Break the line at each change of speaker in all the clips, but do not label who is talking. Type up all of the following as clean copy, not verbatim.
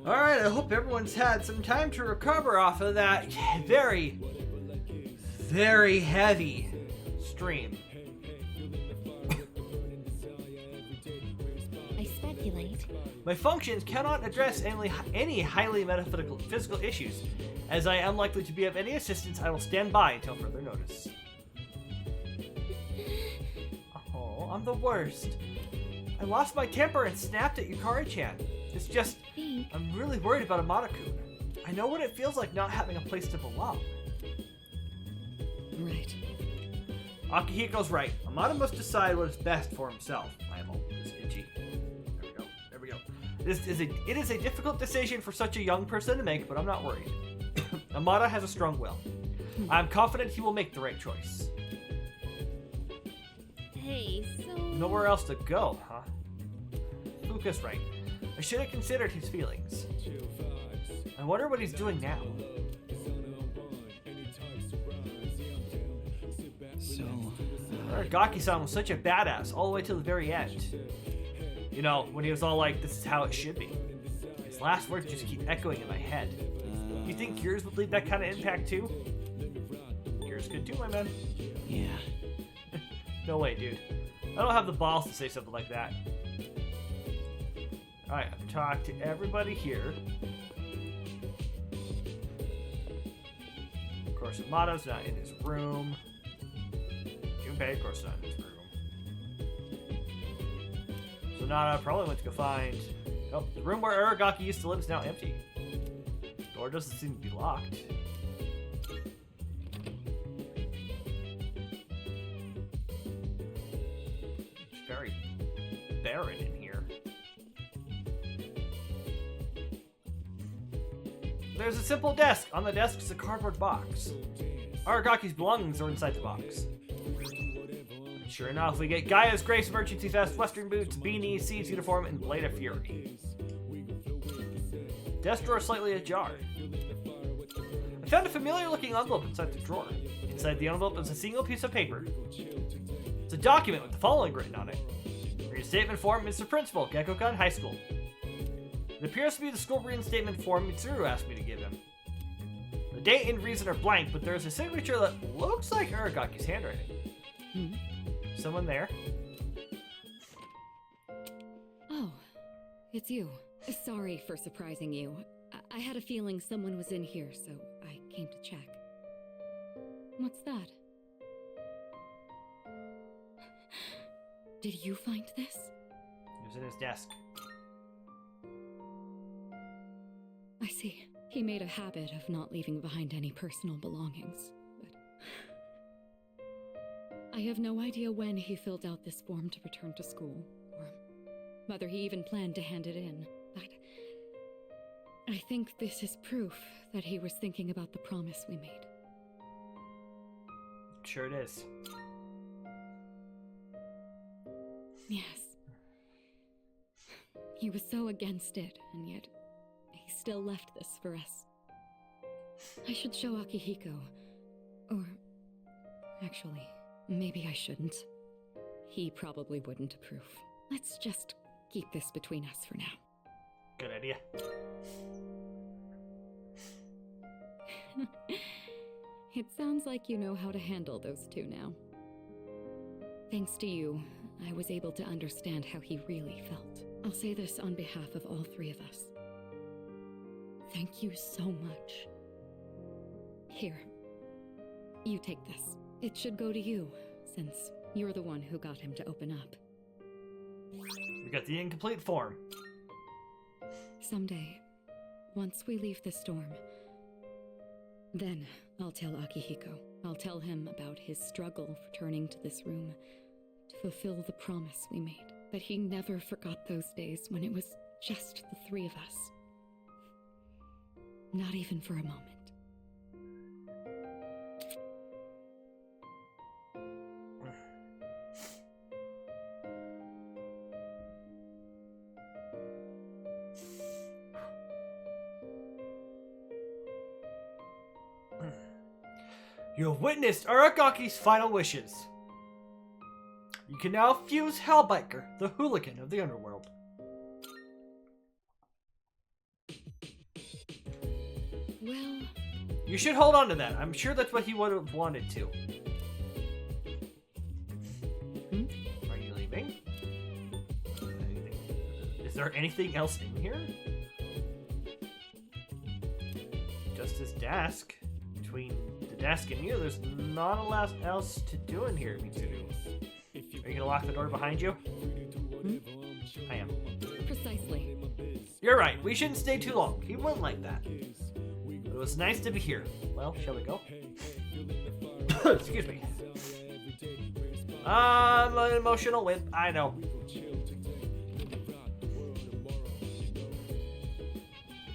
Alright, I hope everyone's had some time to recover off of that very, very heavy stream.
I speculate.
My functions cannot address any highly metaphysical physical issues. As I am unlikely to be of any assistance, I will stand by until further notice. Oh, I'm the worst. I lost my temper and snapped at Yukari-chan. It's just, I'm really worried about Amada-kun. I know what it feels like not having a place to belong.
Right.
Akihiko's right. Amada must decide what is best for himself. I am always itchy. There we go. There we go. It is a difficult decision for such a young person to make, but I'm not worried. Amada has a strong will. I'm confident he will make the right choice.
Hey, so...
Nowhere else to go, huh? Fuka's right. I should have considered his feelings. I wonder what he's doing now.
So...
Aragaki-san was such a badass all the way to the very end. You know, when he was all like, this is how it should be. His last words just keep echoing in my head. You think yours would leave that kind of impact too? Yours could too, my man.
Yeah.
No way, dude. I don't have the balls to say something like that. Alright, I've talked to everybody here. Of course, Amada's not in his room. Junpei, of course, not in his room. So Nana probably went to go find... Oh, the room where Aragaki used to live is now empty. Door doesn't seem to be locked. It's very barren in here. There's a simple desk. On the desk is a cardboard box. Aragaki's belongings are inside the box. And sure enough, we get Gaia's Grace Emergency Vest, Western Boots, Beanie, Seeds Uniform, and Blade of Fury. Desk drawer slightly ajar. I found a familiar-looking envelope inside the drawer. Inside the envelope is a single piece of paper. It's a document with the following written on it. Reinstatement form, Mr. Principal, Gekkokan High School. It appears to be the school reinstatement form Mitsuru asked me to give him. The date and reason are blank, but there's a signature that looks like Aragaki's handwriting. Someone there?
Oh, it's you. Sorry for surprising you. I had a feeling someone was in here, so I came to check. What's that? Did you find this?
It was in his desk.
I see. He made a habit of not leaving behind any personal belongings, but... I have no idea when he filled out this form to return to school, or whether he even planned to hand it in, but... I think this is proof that he was thinking about the promise we made.
Sure it is.
Yes. He was so against it, and yet he still left this for us. I should show Akihiko. Or... actually, maybe I shouldn't. He probably wouldn't approve. Let's just keep this between us for now.
Good idea.
It sounds like you know how to handle those two now. Thanks to you, I was able to understand how he really felt. I'll say this on behalf of all three of us. Thank you so much. Here, you take this. It should go to you, since you're the one who got him to open up.
We got the incomplete form.
Someday, once we leave the storm, then I'll tell Akihiko. I'll tell him about his struggle returning to this room to fulfill the promise we made. That he never forgot those days when it was just the three of us. Not even for a moment.
You have witnessed Aragaki's final wishes. You can now fuse Hellbiker, the hooligan of the underworld.
Well,
You should hold on to that. I'm sure that's what he would have wanted to. Are you leaving? Is there anything else in here? Just his desk. Between the desk and you, there's not a lot else to do in here, Mitsuru. Are you gonna lock the door behind you? I am.
precisely.
You're right. We shouldn't stay too long. He wouldn't like that. It was nice to be here. Well, shall we go? Excuse me. I'm an emotional wimp. I know.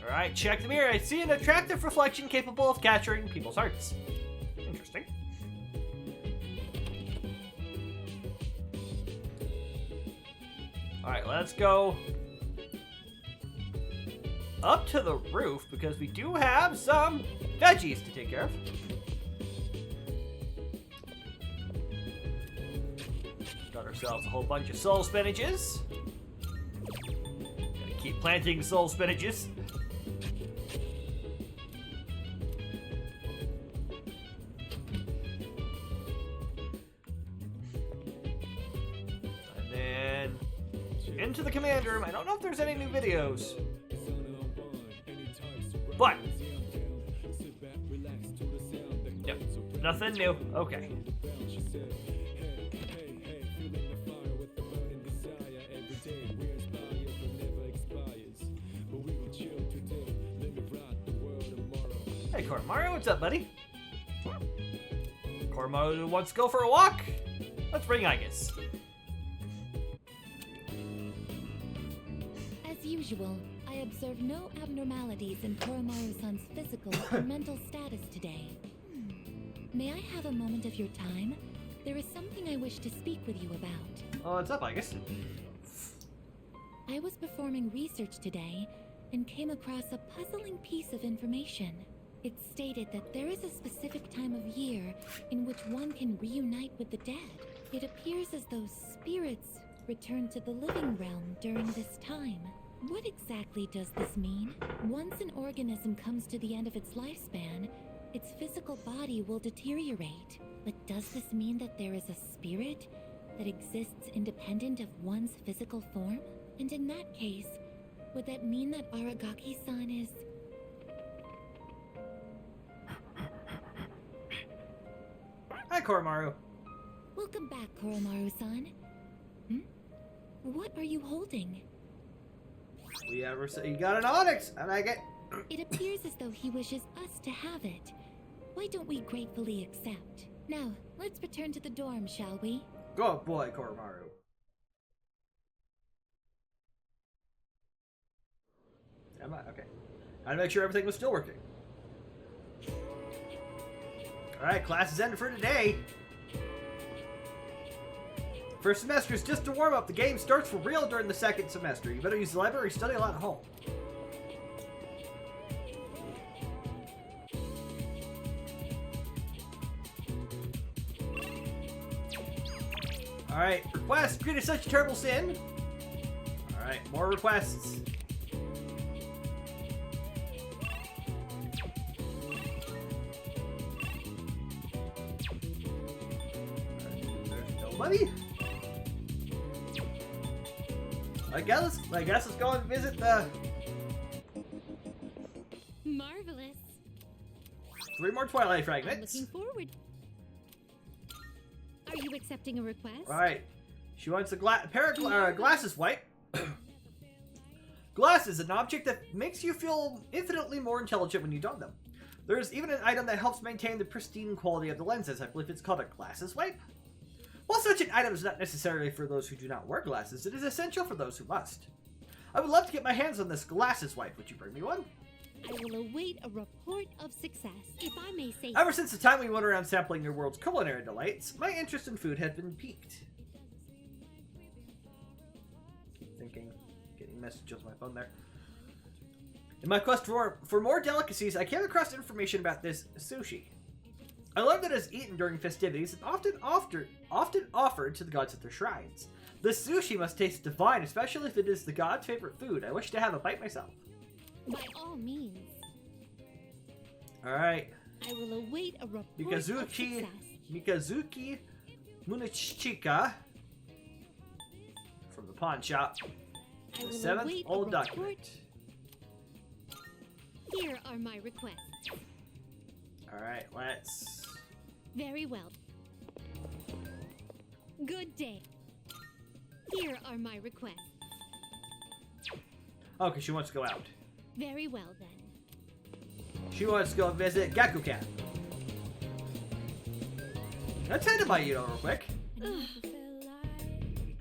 Alright, check the mirror. I see an attractive reflection capable of capturing people's hearts. Interesting. Alright, let's go up to the roof because we do have some veggies to take care of. Got ourselves a whole bunch of soul spinaches. Gotta keep planting soul spinaches. And then into the command room. I don't know if there's any new videos. But yep, nothing new. Okay. Hey, Koromaru, what's up, buddy? Koromaru wants to go for a walk? Let's bring Igus.
As usual, I observe no abnormalities in Koromaru-san's physical or mental status today. May I have a moment of your time? There is something I wish to speak with you about.
Oh, what's up, Igus?
I was performing research today and came across a puzzling piece of information. It stated that there is a specific time of year in which one can reunite with the dead. It appears as though spirits return to the living realm during this time. What exactly does this mean? Once an organism comes to the end of its lifespan, its physical body will deteriorate. But does this mean that there is a spirit that exists independent of one's physical form? And in that case, would that mean that Aragaki-san is...
Hi, Koromaru.
Welcome back, Koromaru-san. What are you holding?
We ever say you got an onyx, and I get.
It appears as though he wishes us to have it. Why don't we gratefully accept? Now, let's return to the dorm, shall we?
Go, boy, Koromaru. Am I? Okay. I had to make sure everything was still working. Alright, class is ended for today. First semester is just a warm-up. The game starts for real during the second semester. You better use the library or study a lot at home. Alright, request. Created such a terrible sin. Alright, more requests. There's nobody? I guess let's go and visit the
Marvelous.
3 more Twilight
I'm
fragments.
looking forward. Are you accepting a request?
Alright. She wants a pair of glasses wipe. Glasses, an object that makes you feel infinitely more intelligent when you don them. There's even an item that helps maintain the pristine quality of the lenses. I believe it's called a glasses wipe. While such an item is not necessarily for those who do not wear glasses, it is essential for those who must. I would love to get my hands on this glasses wipe. Would you bring me one?
I will await a report of success, if I may say so.
Ever since the time we went around sampling your world's culinary delights, my interest in food has been piqued. Keep thinking, getting messages on my phone there. In my quest for more delicacies, I came across information about this sushi. I learned that it is eaten during festivities and often offered to the gods at their shrines. This sushi must taste divine, especially if it is the god's favorite food. I wish to have a bite myself.
By all means.
Alright.
I will await a report of
Mikazuki
success.
Munichika from the pawn shop.
I will
The 7th
await a
old
report.
document.
Here are my requests.
Alright, let's...
Very well. Good day. Here are my requests.
Okay, she wants to go out.
Very well then.
She wants to go visit Gakukan. Let's head to Mayuno real quick.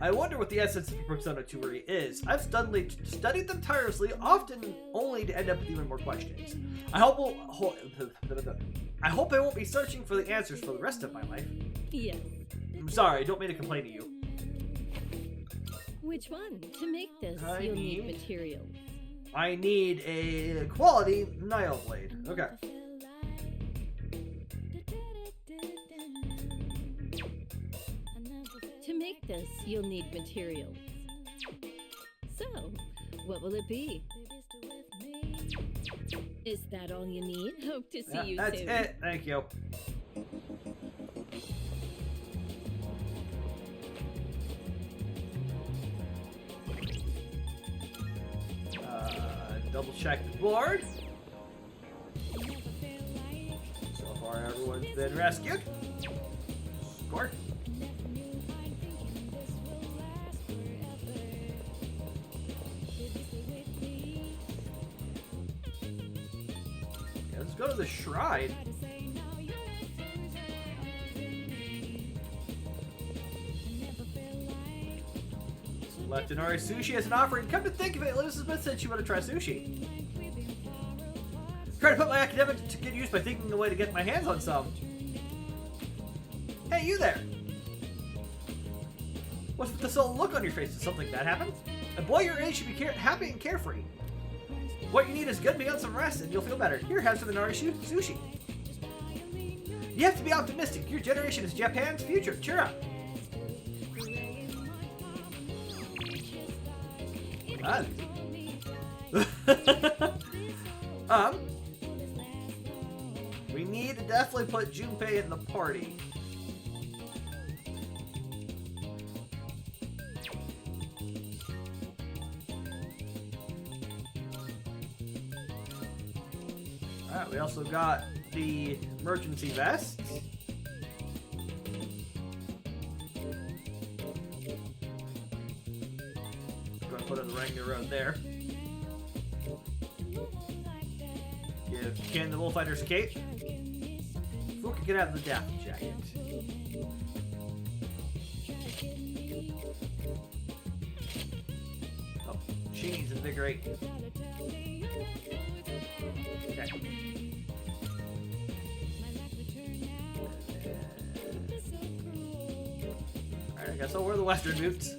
I wonder what the essence of Persona 2 really is. I've studied them tirelessly, often only to end up with even more questions. I hope I won't be searching for the answers for the rest of my life.
Yes.
I'm sorry, I don't mean to complain to you.
Which one? To make this, you'll need materials.
I need a quality Nile blade. Okay.
To make this, you'll need materials. So, what will it be? Is that all you need? Hope to see you
that's
soon.
That's it. Thank you. Double check the board. So far, everyone's been rescued. Score. Okay, let's go to the shrine. Left Inari sushi as an offering. Come to think of it, Elizabeth said she wanted to try sushi. Trying to put my academics to good use by thinking of a way to get my hands on some. Hey, you there! What's with this old look on your face? Did something bad happen? A boy your age should be happy and carefree. What you need is good meal and some rest, and you'll feel better. Here, have some Inari sushi. You have to be optimistic. Your generation is Japan's future. Cheer up. We need to definitely put Junpei in the party. Alright, we also got the emergency vest. Gonna put it in the Ranger Road there. Give Ken the Bullfighter's cape. Who can get out of the death jacket? Oh, she needs invigorate. Okay. Alright, I guess I'll wear the Western boots.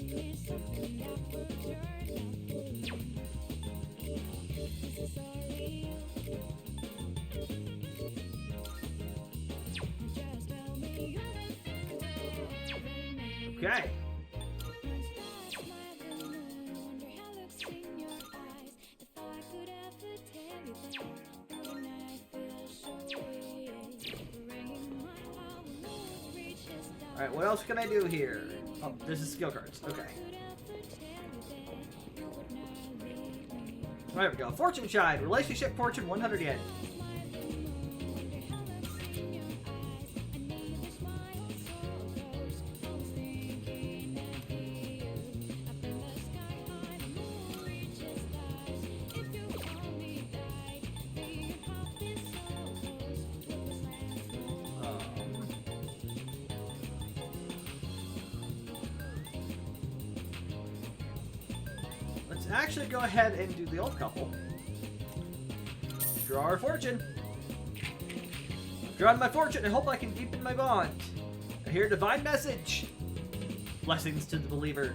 Okay. Alright, what else can I do here? Oh, this is skill cards. Okay. There we go. Fortune Child. Relationship fortune 100 yen. Let's actually go ahead and do the old couple. Draw our fortune. Drawing my fortune. I hope I can deepen my bond. I hear a divine message. Blessings to the believer.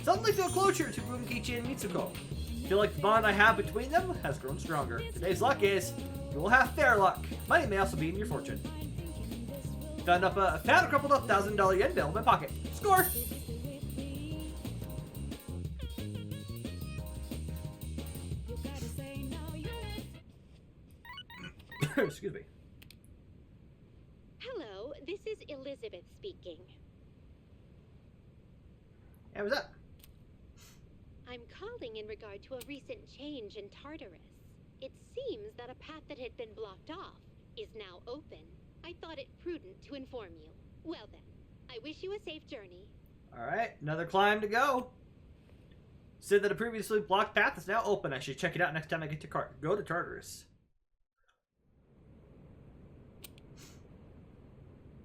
Suddenly feel closer to Bunkichi and Mitsuko. Feel like the bond I have between them has grown stronger. Today's luck is you will have fair luck. Money may also be in your fortune. Found a crumpled up $1,000 yen bill in my pocket. Score! Excuse me.
Hello, this is Elizabeth speaking.
Hey, what's up?
I'm calling in regard to a recent change in Tartarus. It seems that a path that had been blocked off is now open. I thought it prudent to inform you. Well then, I wish you a safe journey.
Alright, another climb to go. Said that a previously blocked path is now open. I should check it out next time I get to go to Tartarus.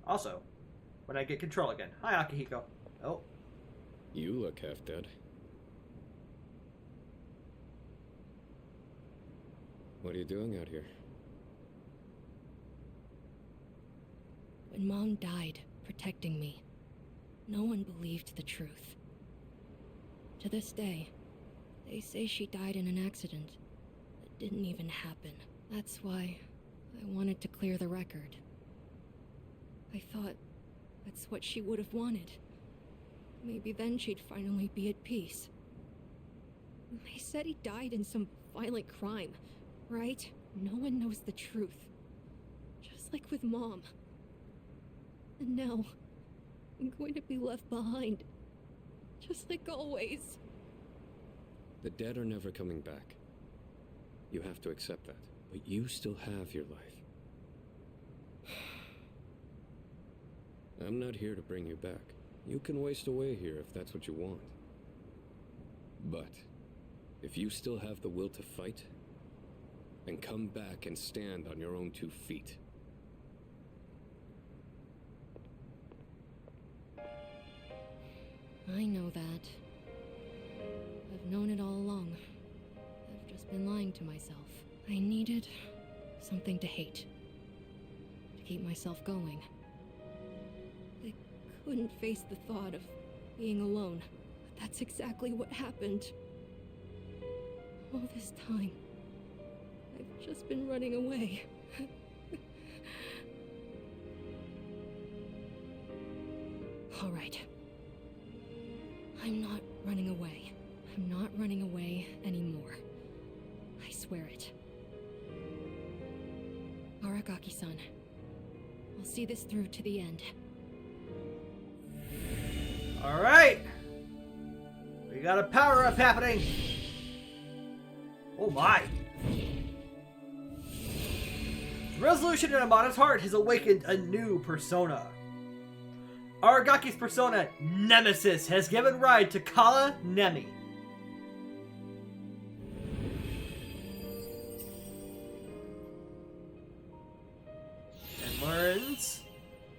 Also, when I get control again. Hi, Akihiko. Oh.
You look half dead. What are you doing out here?
When Mom died, protecting me, no one believed the truth. To this day, they say she died in an accident that didn't even happen. That's why I wanted to clear the record. I thought that's what she would have wanted. Maybe then she'd finally be at peace. They said he died in some violent crime, right? No one knows the truth. Just like with Mom. And now, I'm going to be left behind. Just like always.
The dead are never coming back. You have to accept that. But you still have your life. I'm not here to bring you back. You can waste away here if that's what you want. But if you still have the will to fight, then come back and stand on your own 2 feet.
I know that. I've known it all along. I've just been lying to myself. I needed something to hate. To keep myself going. I couldn't face the thought of being alone. But that's exactly what happened. All this time, I've just been running away. All right. I'm not running away. I'm not running away anymore. I swear it. Aragaki-san, I'll see this through to the end.
Alright! We got a power-up happening! Oh my! Resolution in Amada's heart has awakened a new persona. Aragaki's persona, Nemesis, has given ride to Kala Nemi. And learns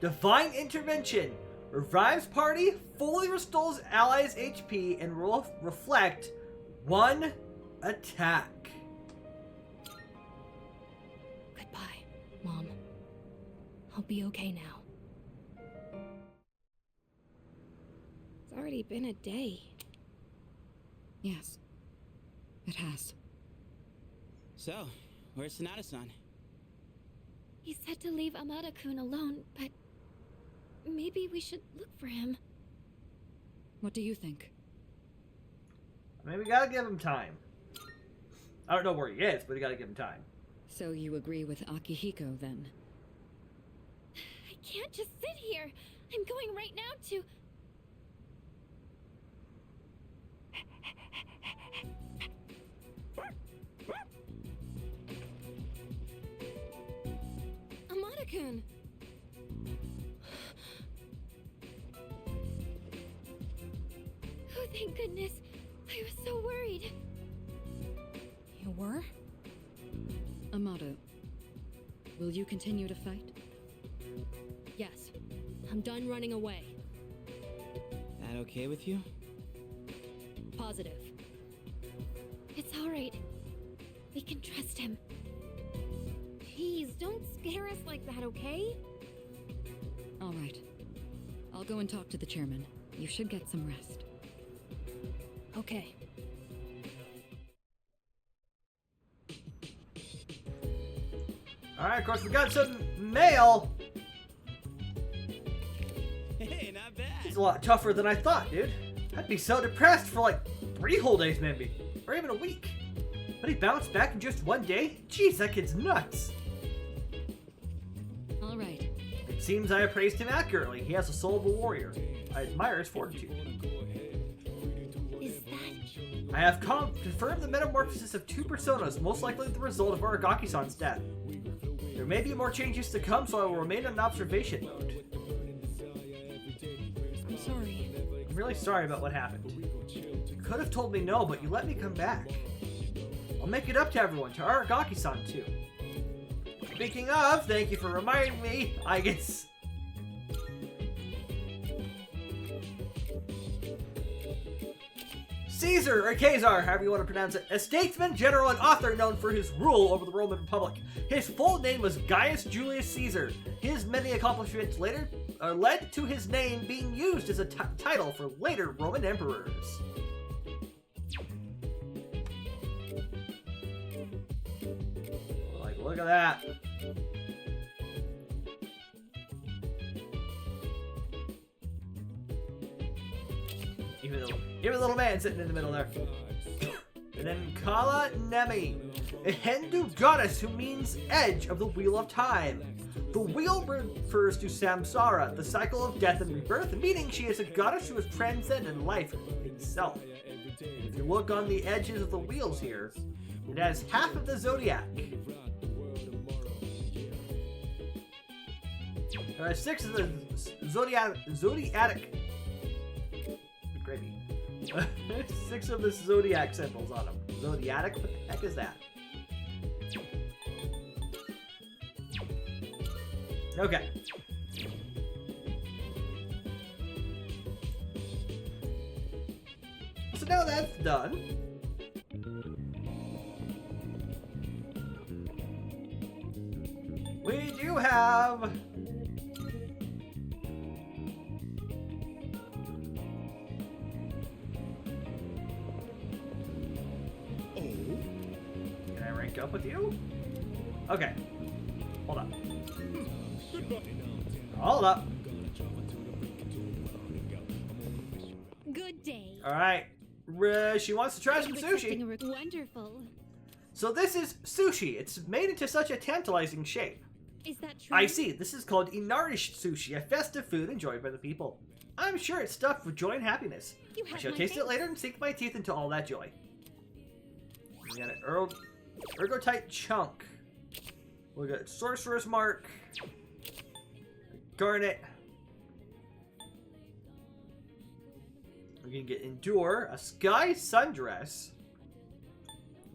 Divine Intervention. Revives party, fully restores allies' HP, and will reflect 1 attack.
Goodbye, Mom. I'll be okay now. It's already been a day.
Yes, it has.
So, where's Sonata-san?
He said to leave Amada-kun alone, but maybe we should look for him.
What do you think?
I mean, we gotta give him time. I don't know where he is, but we gotta give him time.
So you agree with Akihiko, then?
I can't just sit here. I'm going right now to... Amada-kun! Oh, thank goodness. I was so worried. You were?
Amada, will you continue to fight?
Yes. I'm done running away.
That okay with you?
Positive. It's alright. We can trust him. Please, don't scare us like that, okay?
All right. I'll go and talk to the chairman. You should get some rest.
Okay.
Alright, of course, we got some mail.
Hey, not bad.
It's a lot tougher than I thought, dude. I'd be so depressed for like 3 whole days, maybe. Or even a week. But he bounced back in just 1 day? Jeez, that kid's nuts. Seems I appraised him accurately. He has the soul of a warrior. I admire his fortitude.
Is that...
I have confirmed the metamorphosis of 2 personas, most likely the result of Aragaki-san's death. There may be more changes to come, so I will remain in observation mode.
I'm sorry.
I'm really sorry about what happened. You could have told me no, but you let me come back. I'll make it up to everyone, to Aragaki-san too. Speaking of, thank you for reminding me, I guess... Caesar, or Khazar, however you want to pronounce it, a statesman, general, and author known for his rule over the Roman Republic. His full name was Gaius Julius Caesar. His many accomplishments later led to his name being used as a title for later Roman emperors. Like, look at that. Even the little man sitting in the middle there. And then Kala Nemi, a Hindu goddess who means edge of the wheel of time. The wheel refers to samsara, the cycle of death and rebirth, meaning she is a goddess who has transcended life itself. If you look on the edges of the wheels here, it has half of the zodiac. There are 6 of the zodiac. Gravy. 6 of the zodiac symbols on them. Zodiac? What the heck is that? Okay. So now that's done. We do have... Can I rank up with you? Okay. Hold up. Hold up.
Good day.
Alright. She wants to try some sushi.
Wonderful.
So this is sushi. It's made into such a tantalizing shape.
Is that true?
I see. This is called Inarish sushi, a festive food enjoyed by the people. I'm sure it's stuffed with joy and happiness.
You
I
have
shall
my
taste it
thanks.
later and sink my teeth into all that joy. We got an ergotite chunk. We got sorcerer's mark. Garnet. We're gonna get endure, a sky sundress.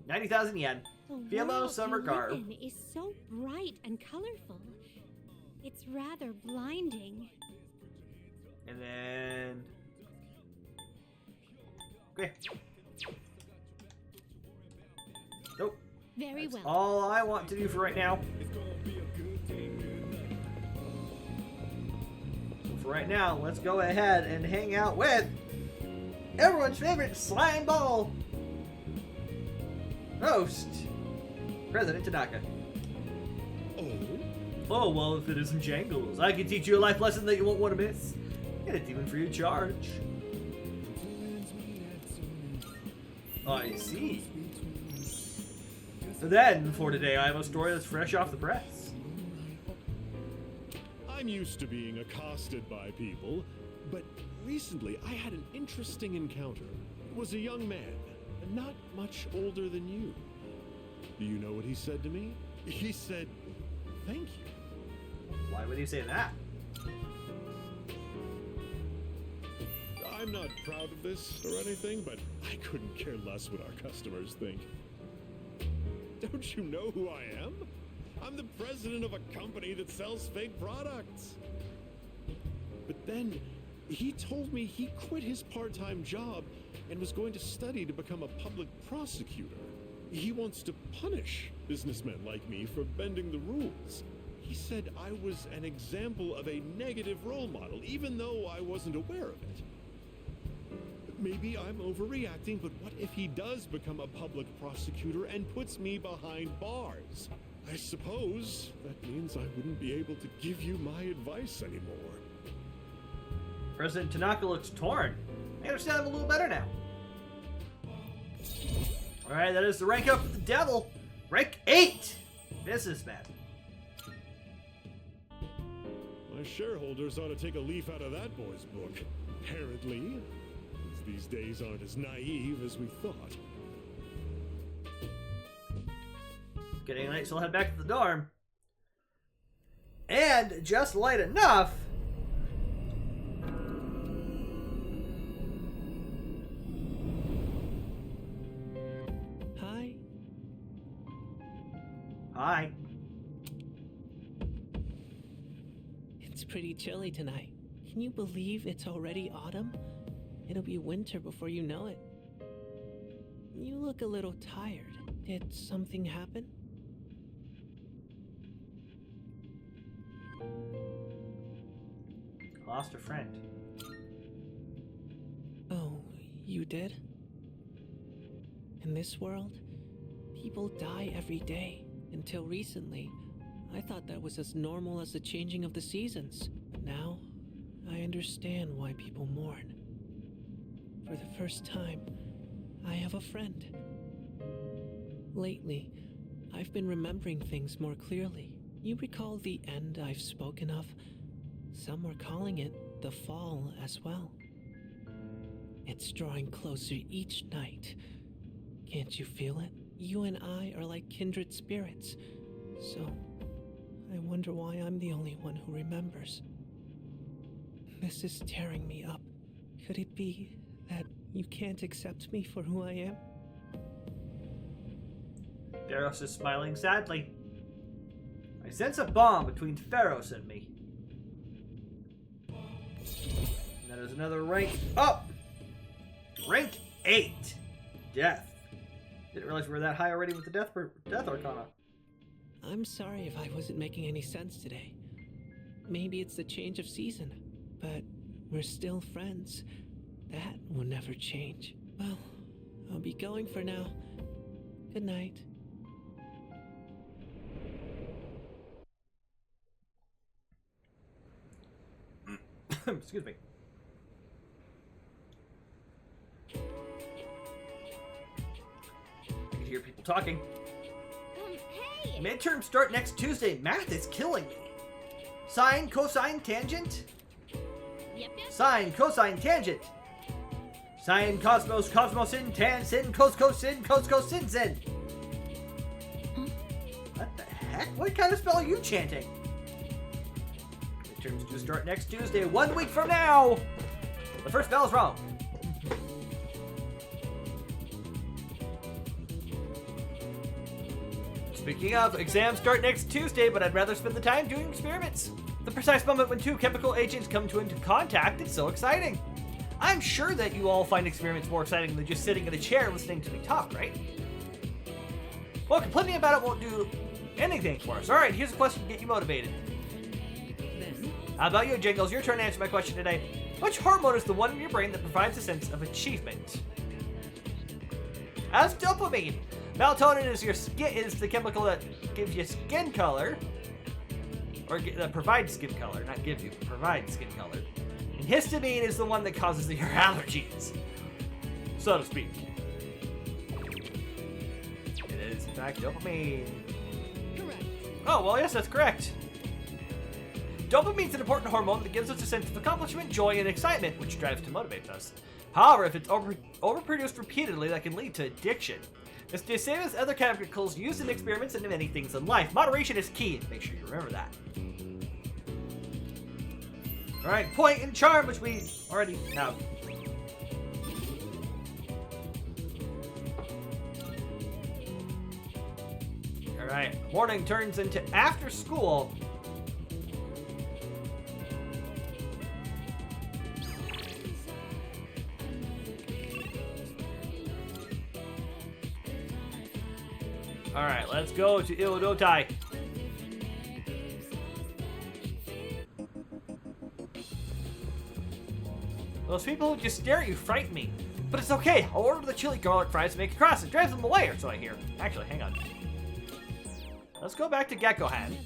90,000 yen.
The
Yellow
world
summer
you
garb.
live in is so bright and colorful. It's rather blinding.
And then... Okay. Nope.
Very
That's
well.
all I want to do for right now. So for right now, let's go ahead and hang out with everyone's favorite slime ball host, President Tanaka. Oh, well, if it isn't Jangles, I can teach you a life lesson that you won't want to miss. And it's even free of charge. I see. So then, for today, I have a story that's fresh off the press.
I'm used to being accosted by people, but recently I had an interesting encounter. It was a young man, not much older than you. Do you know what he said to me? He said, "Thank you."
Why would he say that?
I'm not proud of this or anything, but I couldn't care less what our customers think. Don't you know who I am? I'm the president of a company that sells fake products. But then he told me he quit his part-time job and was going to study to become a public prosecutor. He wants to punish businessmen like me for bending the rules. He said I was an example of a negative role model, even though I wasn't aware of it. Maybe I'm overreacting, but what if he does become a public prosecutor and puts me behind bars? I suppose that means I wouldn't be able to give you my advice anymore.
President Tanaka looks torn. I understand him a little better now. Alright, that is the rank up of the devil. Rank 8! Businessman.
My shareholders ought to take a leaf out of that boy's book. Apparently. These days aren't as naive as we thought.
Getting late, so I'll head back to the dorm. And just late enough.
Hi.
Hi.
It's pretty chilly tonight. Can you believe it's already autumn? It'll be winter before you know it. You look a little tired. Did something happen?
Lost a friend.
Oh, you did? In this world, people die every day. Until recently, I thought that was as normal as the changing of the seasons. But now, I understand why people mourn. For the first time, I have a friend. Lately, I've been remembering things more clearly. You recall the end I've spoken of? Some were calling it the fall as well. It's drawing closer each night. Can't you feel it? You and I are like kindred spirits. So, I wonder why I'm the only one who remembers. This is tearing me up. Could it be that you can't accept me for who I am?
Theros is smiling sadly. I sense a bond between Theros and me. And that is another rank up! Rank 8! Death. Didn't realize we were that high already with the Death Arcana.
I'm sorry if I wasn't making any sense today. Maybe it's the change of season, but we're still friends. That will never change. Well, I'll be going for now. Good night.
Excuse me. I can hear people talking.
Hey!
Midterms start next Tuesday. Math is killing me. Sine, cosine, tangent?
Yep.
Sine, cosine, tangent. Sine, cosmos, cosmosin, tan, sin, cos, sin, cos, sin. What the heck? What kind of spell are you chanting? Midterms do start next Tuesday, 1 week from now. The first spell is wrong. Speaking of, exams start next Tuesday, but I'd rather spend the time doing experiments. The precise moment when two chemical agents come into contact is so exciting. I'm sure that you all find experiments more exciting than just sitting in a chair listening to me talk, right? Well, complaining about it won't do anything for us. Alright, here's a question to get you motivated. How about you, Jingles? Your turn to answer my question today. Which hormone is the one in your brain that provides a sense of achievement? As dopamine. Melatonin is the chemical that gives you skin color, or that provides skin color, not give you, provides skin color. And histamine is the one that causes your allergies, so to speak. It is in fact dopamine.
Correct.
Oh well, yes, that's correct. Dopamine is an important hormone that gives us a sense of accomplishment, joy, and excitement, which drives to motivate us. However, if it's overproduced repeatedly, that can lead to addiction. It's the same as other chemicals used in experiments and in many things in life. Moderation is key. Make sure you remember that. Alright, point and charm, which we already have. Alright, morning turns into after school. Alright, let's go to Ilodotai. Those people who just stare at you frighten me. But it's okay, I'll order the chili garlic fries to make a cross and drive them away, or so I hear. Actually, hang on. Let's go back to Gekkohan.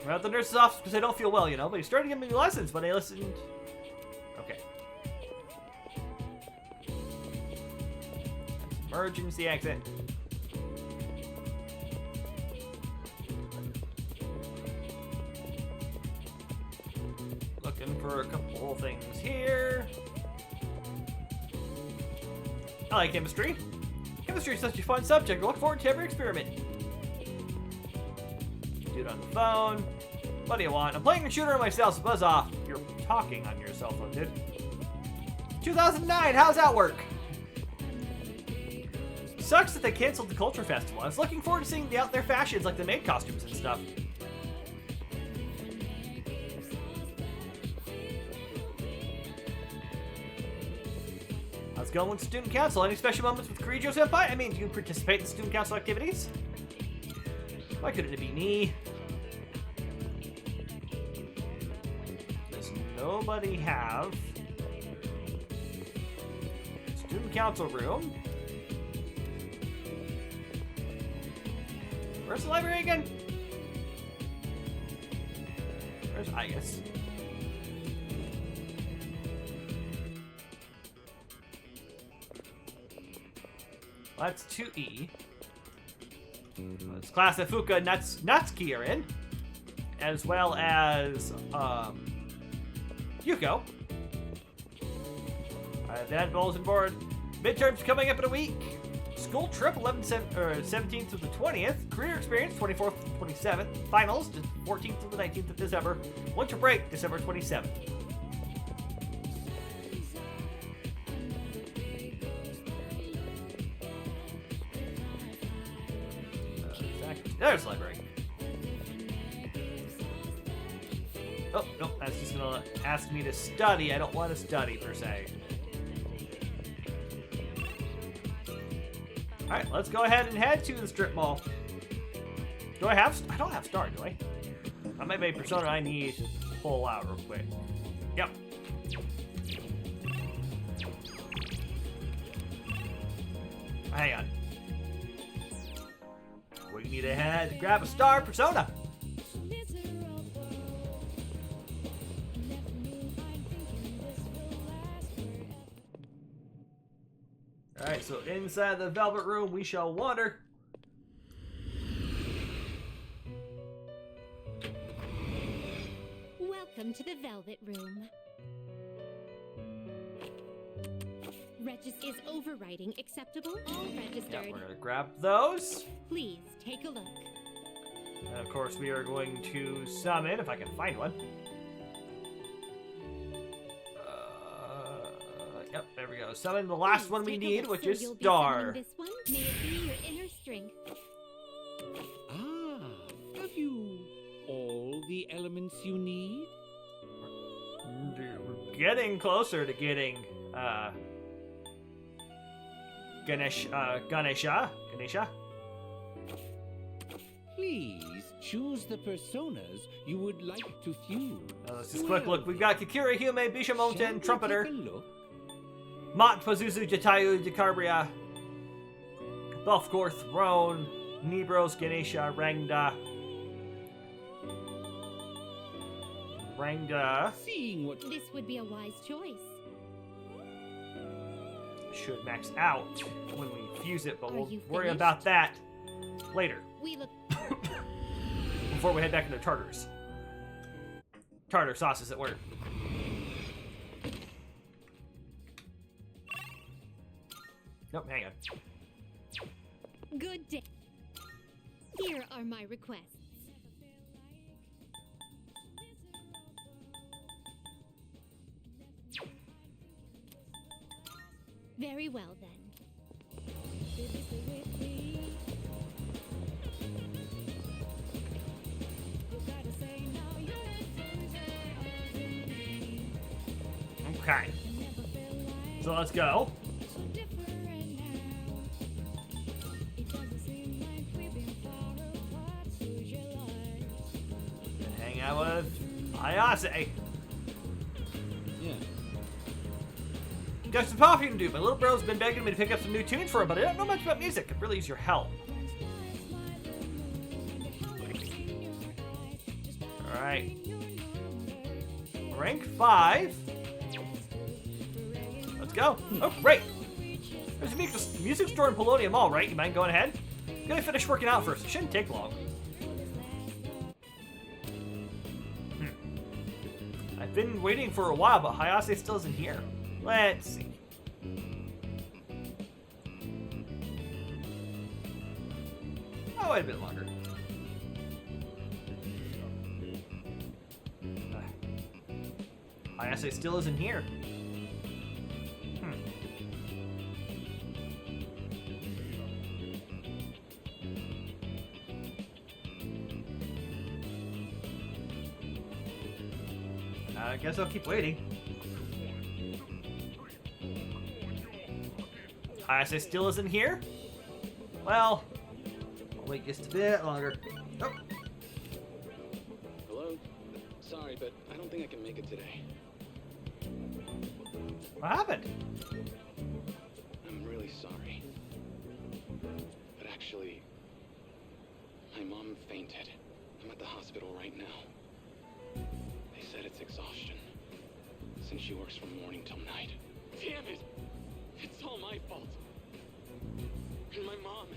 I'm at the nurse's office because I don't feel well, you know, but he started giving me lessons when I listened. Okay. emergency exit. Looking for a couple things here. I like chemistry. Chemistry is such a fun subject. I look forward to every experiment. Dude on the phone. What do you want? I'm playing a shooter on myself, so buzz off. You're talking on your cell phone, dude. 2009, how's that work? Sucks that they canceled the Culture Festival. I was looking forward to seeing the out there fashions like the maid costumes and stuff. How's it going with student council? Any special moments with Kirijo Senpai? I mean, do you participate in student council activities? Why couldn't it be me? Does nobody have student council room? Where's the library again? Where's Igus? Well, that's 2E. It's class that Fuka and Natsuki are in, as well as Yuko. That bulletin board. Midterms coming up in a week. School trip 17th to the 20th. Career experience 24th to 27th. Finals 14th to the 19th of December. Winter break December 27th. There's the library. Oh, no, that's just gonna ask me to study. I don't want to study, per se. Alright, let's go ahead and head to the strip mall. Do I have... I don't have Star, do I? I might be a persona I need to pull out real quick. Yep. Hang on. We need to head to grab a star persona. Alright, so inside the Velvet Room we shall wander.
Welcome to the Velvet Room. Is overwriting acceptable? All registered.
Yeah, we're gonna grab those.
Please take a look.
And of course, we are going to summon, if I can find one. Yep, there we go. Summon the last one we need, which is Star.
This one. May it be your inner strength.
Ah, have you all the elements you need?
We're getting closer to getting Ganesha.
Please choose the personas you would like to fuse.
Let's just quick look. We've got Kakira, Hyume, Bishamoten, Trumpeter,
Take a look.
Mont, Pazuzu, Jatayu, Decarbria, Belfgor, Throne, Nibros, Ganesha, Rangda.
Seeing what
This would be a wise choice.
Should max out when we fuse it, but
Are
we'll
you
worry
finished?
about that later.
We look.
Before we head back into Tartar's. Tartar sauce, as it were. Nope, hang on.
Good day. Here are my requests. Very well then.
Okay. So let's go. Hang out with Ayase.
Yeah.
Got some talking to do. My little bro's been begging me to pick up some new tunes for him, but I don't know much about music. Could really use your help. Alright. Rank 5. Let's go. Oh, great. There's a music store in Polonium Mall, right? You mind going ahead? I'm gonna finish working out first. It shouldn't take long. I've been waiting for a while, but Hayase still isn't here. Let's see. Oh, wait a bit longer. Hayase still isn't here. I guess I'll keep waiting. Hayase still isn't here? Well, I'll wait just a bit longer. Oh.
Hello? Sorry, but I don't think I can make it today.
What happened?
I'm really sorry. But actually, my mom fainted. I'm at the hospital right now. They said it's exhaustion, since she works from morning till night. Damn it! It's all my fault. And my mom,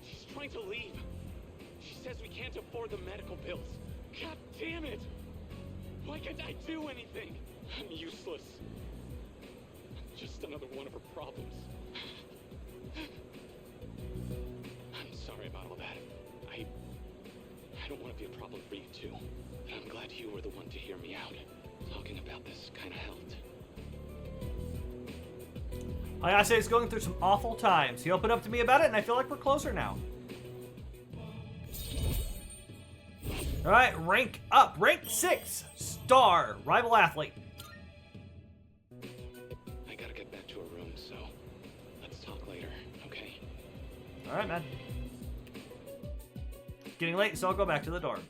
she's trying to leave. She says we can't afford the medical bills. God damn it! Why can't I do anything? I'm useless. I'm just another one of her problems. I'm sorry about all that. I don't want to be a problem for you too. But I'm glad you were the one to hear me out. Talking about this kind of helped.
Hayase is going through some awful times. He opened up to me about it, and I feel like we're closer now. Alright, rank up. Rank 6. Star. Rival athlete.
I gotta get back to a room, so let's talk later, okay?
Alright, man. Getting late, so I'll go back to the dorm.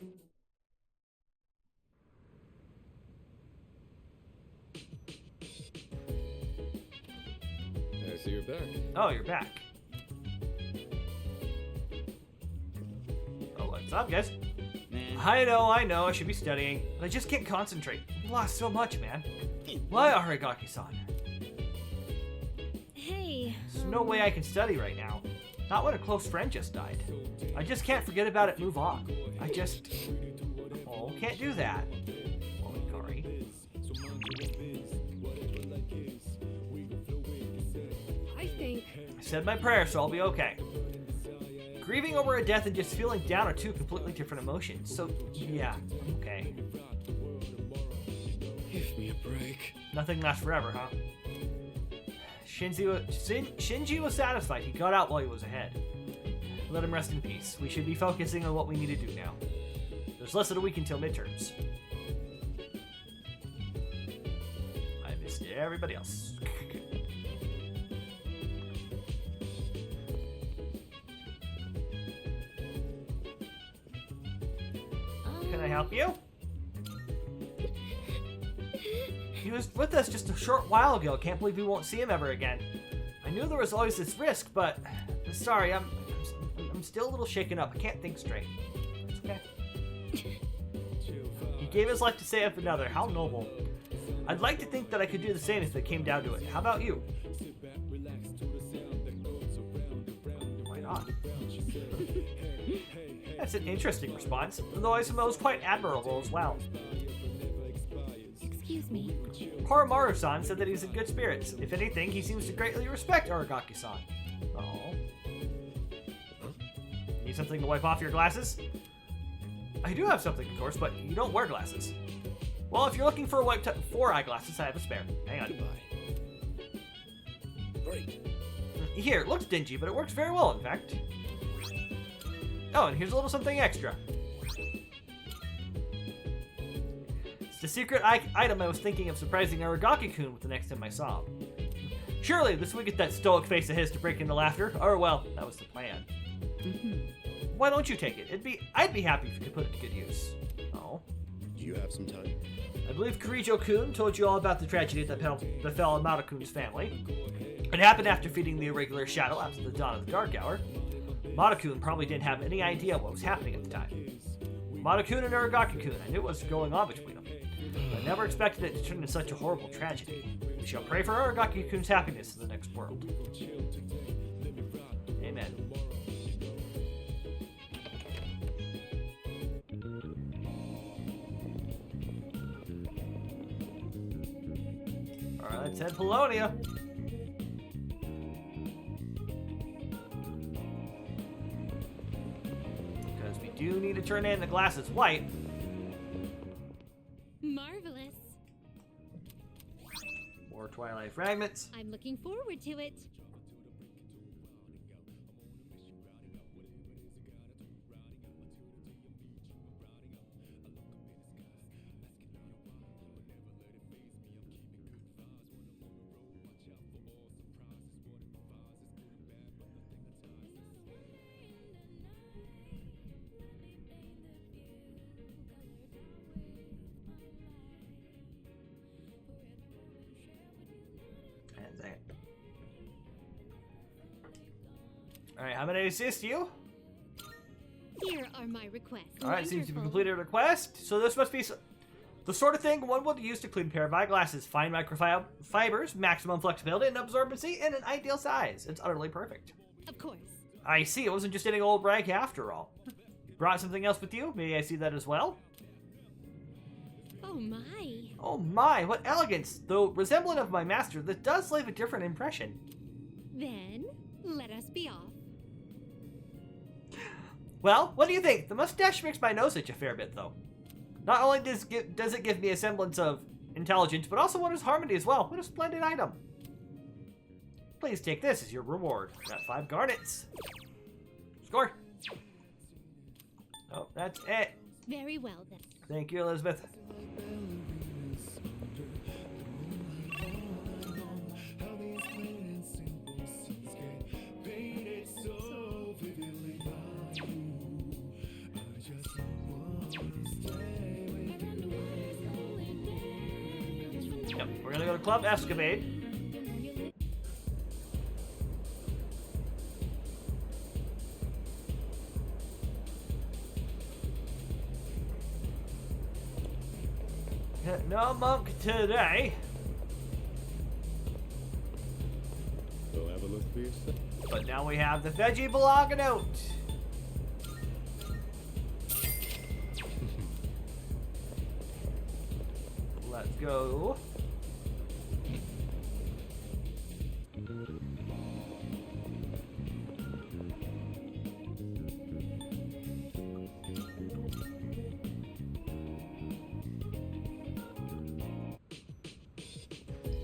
I see you're back.
Oh, you're back. Oh, what's up, guys?
Man.
I know, I should be studying, but I just can't concentrate. We lost so much, man. Why, Aragaki-san?
Hey.
There's no way I can study right now. Not when a close friend just died. I just can't forget about it, move on. I just... Oh, can't do that. Well, Ikari. I said my prayer, so I'll be okay. Grieving over a death and just feeling down are two completely different emotions. So, yeah, I'm okay.
Give me a break.
Nothing lasts forever, huh? Shinji was satisfied. He got out while he was ahead. Let him rest in peace. We should be focusing on what we need to do now. There's less than a week until midterms. I missed everybody else. Can I help you? He was with us just a short while ago. Can't believe we won't see him ever again. I knew there was always this risk, but sorry, I'm still a little shaken up. I can't think straight. It's okay. He gave his life to save another. How noble. I'd like to think that I could do the same if it came down to it. How about you? Why not? That's an interesting response, though I suppose quite admirable as well.
Excuse me.
Horomaru-san said that he's in good spirits. If anything, he seems to greatly respect Aragaki-san. Oh. Need something to wipe off your glasses? I do have something, of course, but you don't wear glasses. Well, if you're looking for a wipe for eyeglasses, I have a spare. Hang on.
Goodbye. Great.
Here, it looks dingy, but it works very well, in fact. Oh, and here's a little something extra. It's the secret item I was thinking of surprising Aragaki-kun with the next time I saw him. Surely, this would get that stoic face of his to break into laughter. Or, well, that was the plan. Why don't you take it? I'd be happy if you could put it to good use. Oh.
Do you have some time?
I believe Kirijo-kun told you all about the tragedy that befell Mata-kun's family. It happened after feeding the irregular shadow after the dawn of the dark hour. Mata-kun probably didn't have any idea what was happening at the time. Mata-kun and Aragaki-kun, I knew what was going on between them. I never expected it to turn into such a horrible tragedy. We shall pray for Aragaki-kun's happiness in the next world. Amen. Alright, let's head Polonia. Because we do need to turn in the glasses white.
Marvelous.
More Twilight fragments.
I'm looking forward to it.
Alright, how many assist you?
Here are my requests.
Alright, seems to be
Wonderful.
completed a request. So this must be the sort of thing one would use to clean a pair of eyeglasses. Fine microfibers, maximum flexibility and absorbency, and an ideal size. It's utterly perfect.
Of course.
I see, it wasn't just any old rag after all. You brought something else with you? May I see that as well?
Oh my.
Oh my, what elegance! Though resemblant of my master, this does leave a different impression.
Then, let us be off.
Well, what do you think? The mustache makes my nose itch a fair bit, though. Not only does it give me a semblance of intelligence, but also one is harmony as well. What a splendid item. Please take this as your reward. Got 5 garnets. Score. Oh, that's it.
Very well then.
Thank you, Elizabeth. Yep, we're gonna go to Club Escapade. No monk today.
Go have a look for yourself.
But now we have the veggie blog note. Let's go.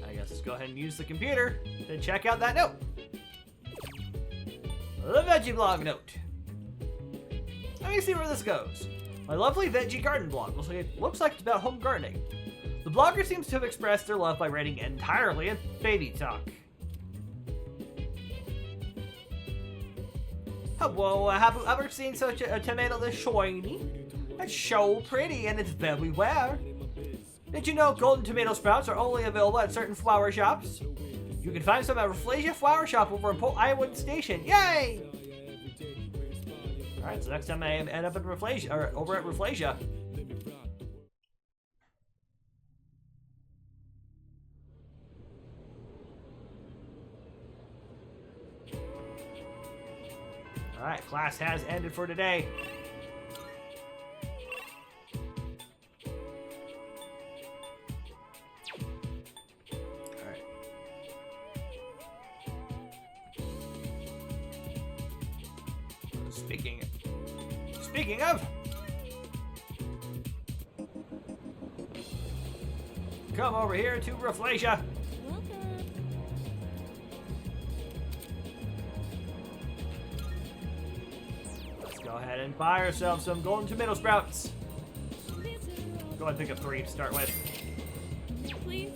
I guess let's go ahead and use the computer to check out that note. The veggie blog note. Let me see where this goes. My lovely veggie garden blog looks like it's about home gardening. The blogger seems to have expressed their love by writing entirely in baby talk. Whoa, have you ever seen such a tomato this shiny? It's so pretty and it's very rare. Did you know golden tomato sprouts are only available at certain flower shops? You can find some at Rafflesia Flower Shop over in Iowa Station. Yay! Alright, so next time I end up at Rafflesia, or over at Rafflesia. Alright, class has ended for today. Alright. Speaking of, come over here to Rafflesia.
Welcome.
Let's go ahead and buy ourselves some golden tomato sprouts. Go ahead and pick up 3 to start with.
Please,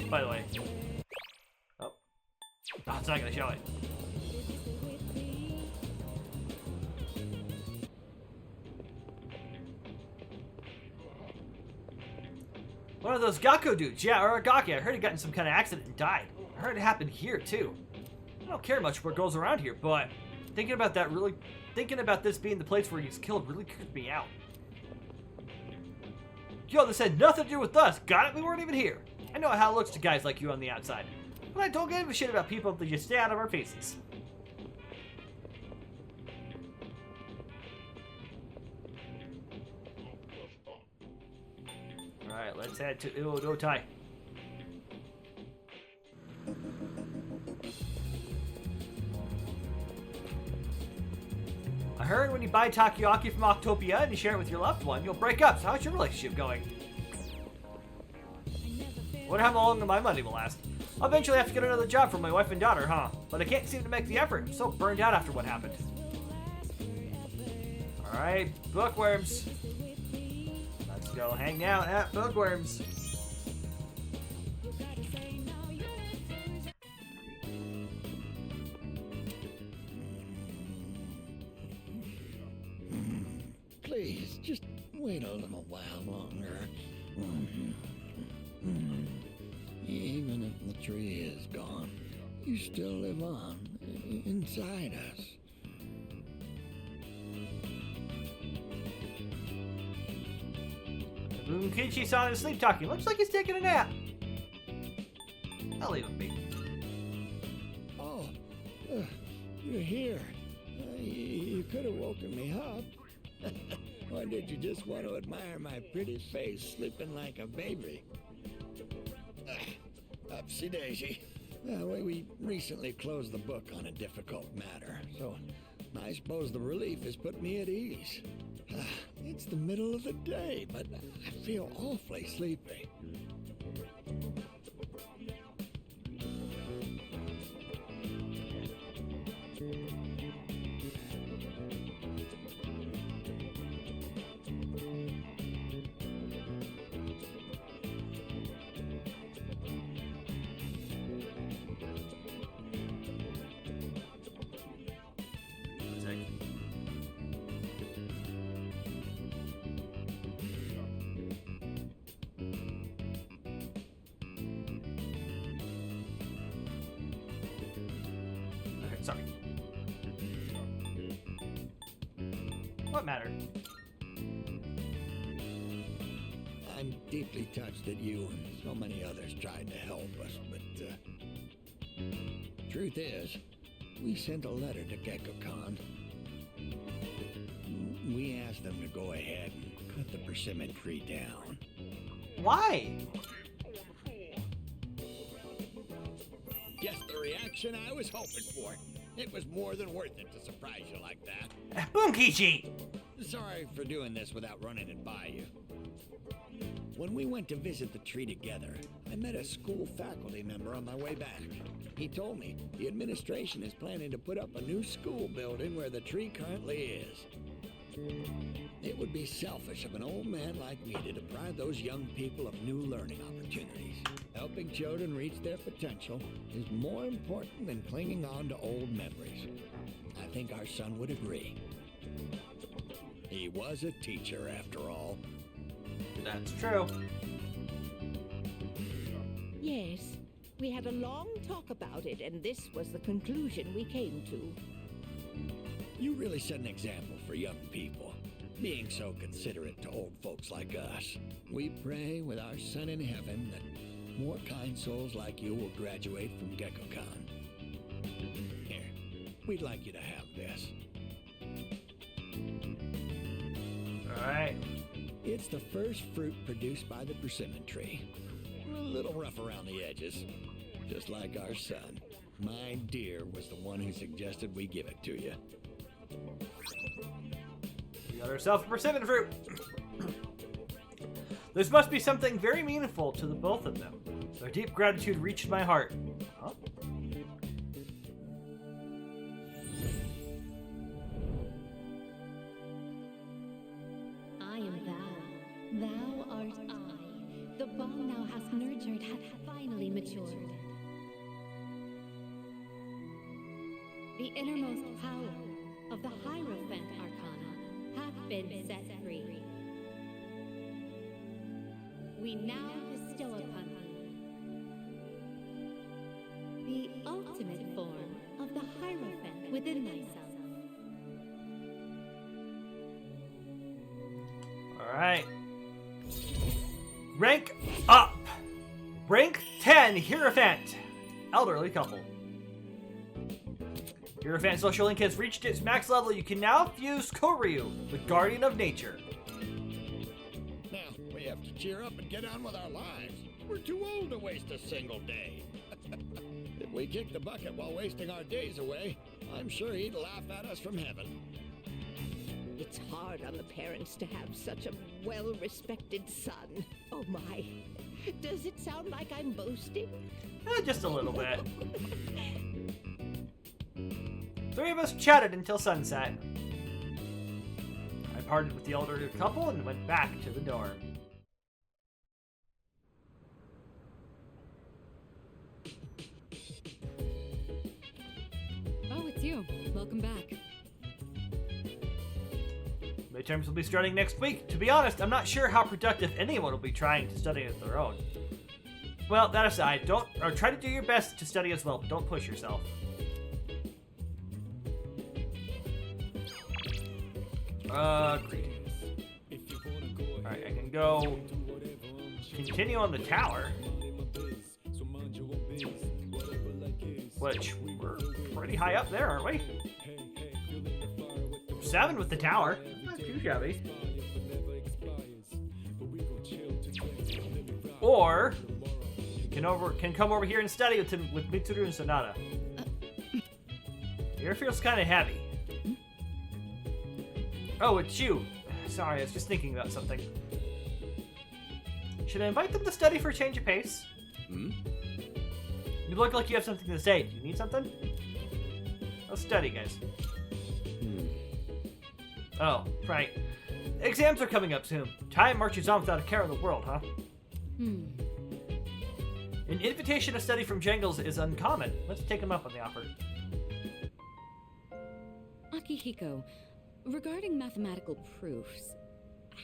By the way. Oh, it's not going to show it. One of those Gakko dudes, yeah, or a Gaki. I heard he got in some kind of accident and died. I heard it happened here too. I don't care much what goes around here, but thinking about this being the place where he's killed really creeped me out. Yo, this had nothing to do with us. Got it? We weren't even here. I know how it looks to guys like you on the outside, but I don't give a shit about people that just stay out of our faces. Alright, let's head to Uodotai. I heard when you buy takoyaki from Octopia and you share it with your loved one, you'll break up. So how's your relationship going? Wonder how long my money will last. I'll eventually have to get another job for my wife and daughter, huh? But I can't seem to make the effort. I'm so burned out after what happened. Alright, bookworms. Let's go hang out at Bookworms.
Please, just wait a little while longer. Even if the tree is gone, you still live on inside us.
Bunkichi-san is sleep talking. Looks like he's taking a nap. I'll leave him be.
Oh, you're here. You could have woken me up. Or did you just want to admire my pretty face sleeping like a baby? Upsy daisy. We recently closed the book on a difficult matter, so I suppose the relief has put me at ease. It's the middle of the day, but I feel awfully sleepy.
Okay, sorry. What matter?
I'm deeply touched that you and so many others tried to help us, but truth is, we sent a letter to Gekko-kan. We asked them to go ahead and cut the persimmon tree down.
Why?
Guess the reaction I was hoping for. It was more than worth it to surprise you like that.
Bunkichi!
Sorry for doing this without running it by you. When we went to visit the tree together, I met a school faculty member on my way back. He told me the administration is planning to put up a new school building where the tree currently is. It would be selfish of an old man like me to deprive those young people of new learning opportunities. Helping children reach their potential is more important than clinging on to old memories. I think our son would agree. He was a teacher after all.
That's true.
Yes, we had a long talk about it, and this was the conclusion we came to.
You really set an example for young people, being so considerate to old folks like us. We pray with our son in heaven that more kind souls like you will graduate from Gekko-kan. Here, we'd like you to have this.
Alright.
It's the first fruit produced by the persimmon tree. A little rough around the edges, just like our son. My dear was the one who suggested we give it to you.
We got ourselves a persimmon fruit. This must be something very meaningful to the both of them. Their deep gratitude reached my heart. Huh?
I am thou. Thou art I. The bond thou hast nurtured hath finally matured. The innermost power of the Hierophant Arcana hath been set free. We now bestow upon thee the ultimate form of the Hierophant within thyself.
Alright. Rank up! Rank 10 Hierophant. Elderly couple. Hierophant social link has reached its max level. You can now fuse Koryu, the guardian of nature.
Now, we have to cheer up and get on with our lives. We're too old to waste a single day. If we kick the bucket while wasting our days away, I'm sure he'd laugh at us from heaven.
It's hard on the parents to have such a well-respected son. Oh my. Does it sound like I'm boasting?
Just a little bit. Three of us chatted until sunset. I parted with the elderly couple and went back to the dorm.
Oh, it's you. Welcome back.
Midterms will be starting next week. To be honest, I'm not sure how productive anyone will be trying to study of their own. Well, that aside, try to do your best to study as well, but don't push yourself. Greetings. Alright, I can go continue on the tower. Which, we're pretty high up there, aren't we? 7 with the tower. Not too shabby. Or can come over here and study with Mitsuru and Sonata. Here feels kind of heavy. Oh, it's you. Sorry, I was just thinking about something. Should I invite them to study for a change of pace?
Hmm?
You look like you have something to say. Do you need something? Let's study, guys. Oh, right. Exams are coming up soon. Time marches on without a care in the world, huh? An invitation to study from Jangles is uncommon. Let's take him up on the offer.
Akihiko, regarding mathematical proofs,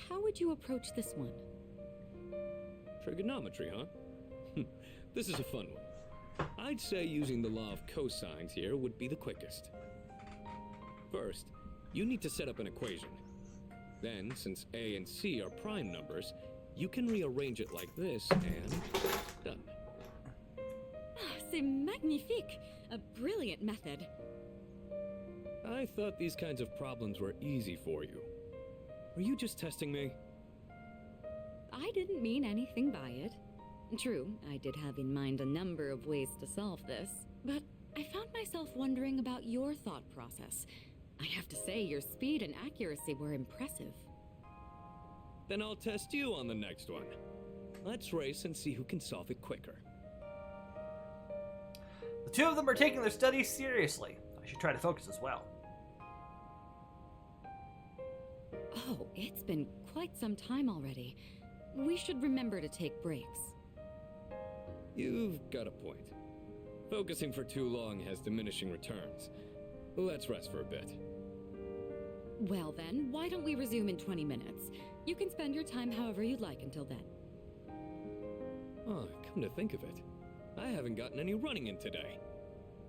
how would you approach this one?
Trigonometry, huh? This is a fun one. I'd say using the law of cosines here would be the quickest. First, you need to set up an equation. Then, since a and c are prime numbers, you can rearrange it like this and done.
C'est magnifique! A brilliant method.
I thought these kinds of problems were easy for you. Were you just testing me?
I didn't mean anything by it. True, I did have in mind a number of ways to solve this, but I found myself wondering about your thought process. I have to say, your speed and accuracy were impressive.
Then I'll test you on the next one. Let's race and see who can solve it quicker.
The two of them are taking their studies seriously. I should try to focus as well.
Oh, it's been quite some time already. We should remember to take breaks.
You've got a point. Focusing for too long has diminishing returns. Let's rest for a bit.
Well then, why don't we resume in 20 minutes? You can spend your time however you'd like until then.
Oh, come to think of it, I haven't gotten any running in today.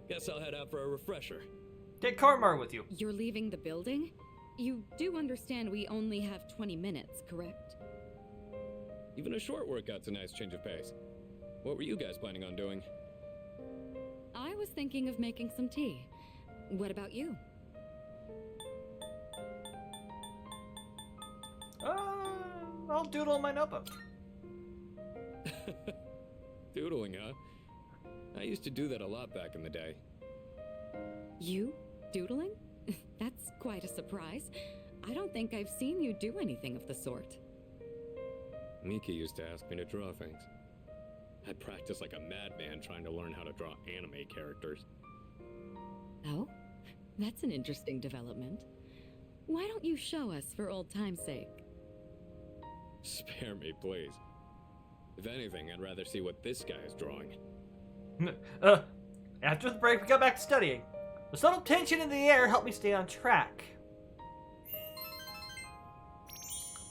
Guess I'll head out for a refresher.
Take Karmar with you.
You're leaving the building? You do understand we only have 20 minutes, correct?
Even a short workout's a nice change of pace. What were you guys planning on doing?
I was thinking of making some tea. What about you?
I'll doodle in my notebook.
Doodling, huh? I used to do that a lot back in the day.
You? Doodling? That's quite a surprise. I don't think I've seen you do anything of the sort.
Miki used to ask me to draw things. I'd practice like a madman trying to learn how to draw anime characters.
Oh? That's an interesting development. Why don't you show us for old time's sake?
Spare me, please. If anything, I'd rather see what this guy is drawing.
After the break, we got back to studying. The subtle tension in the air helped me stay on track.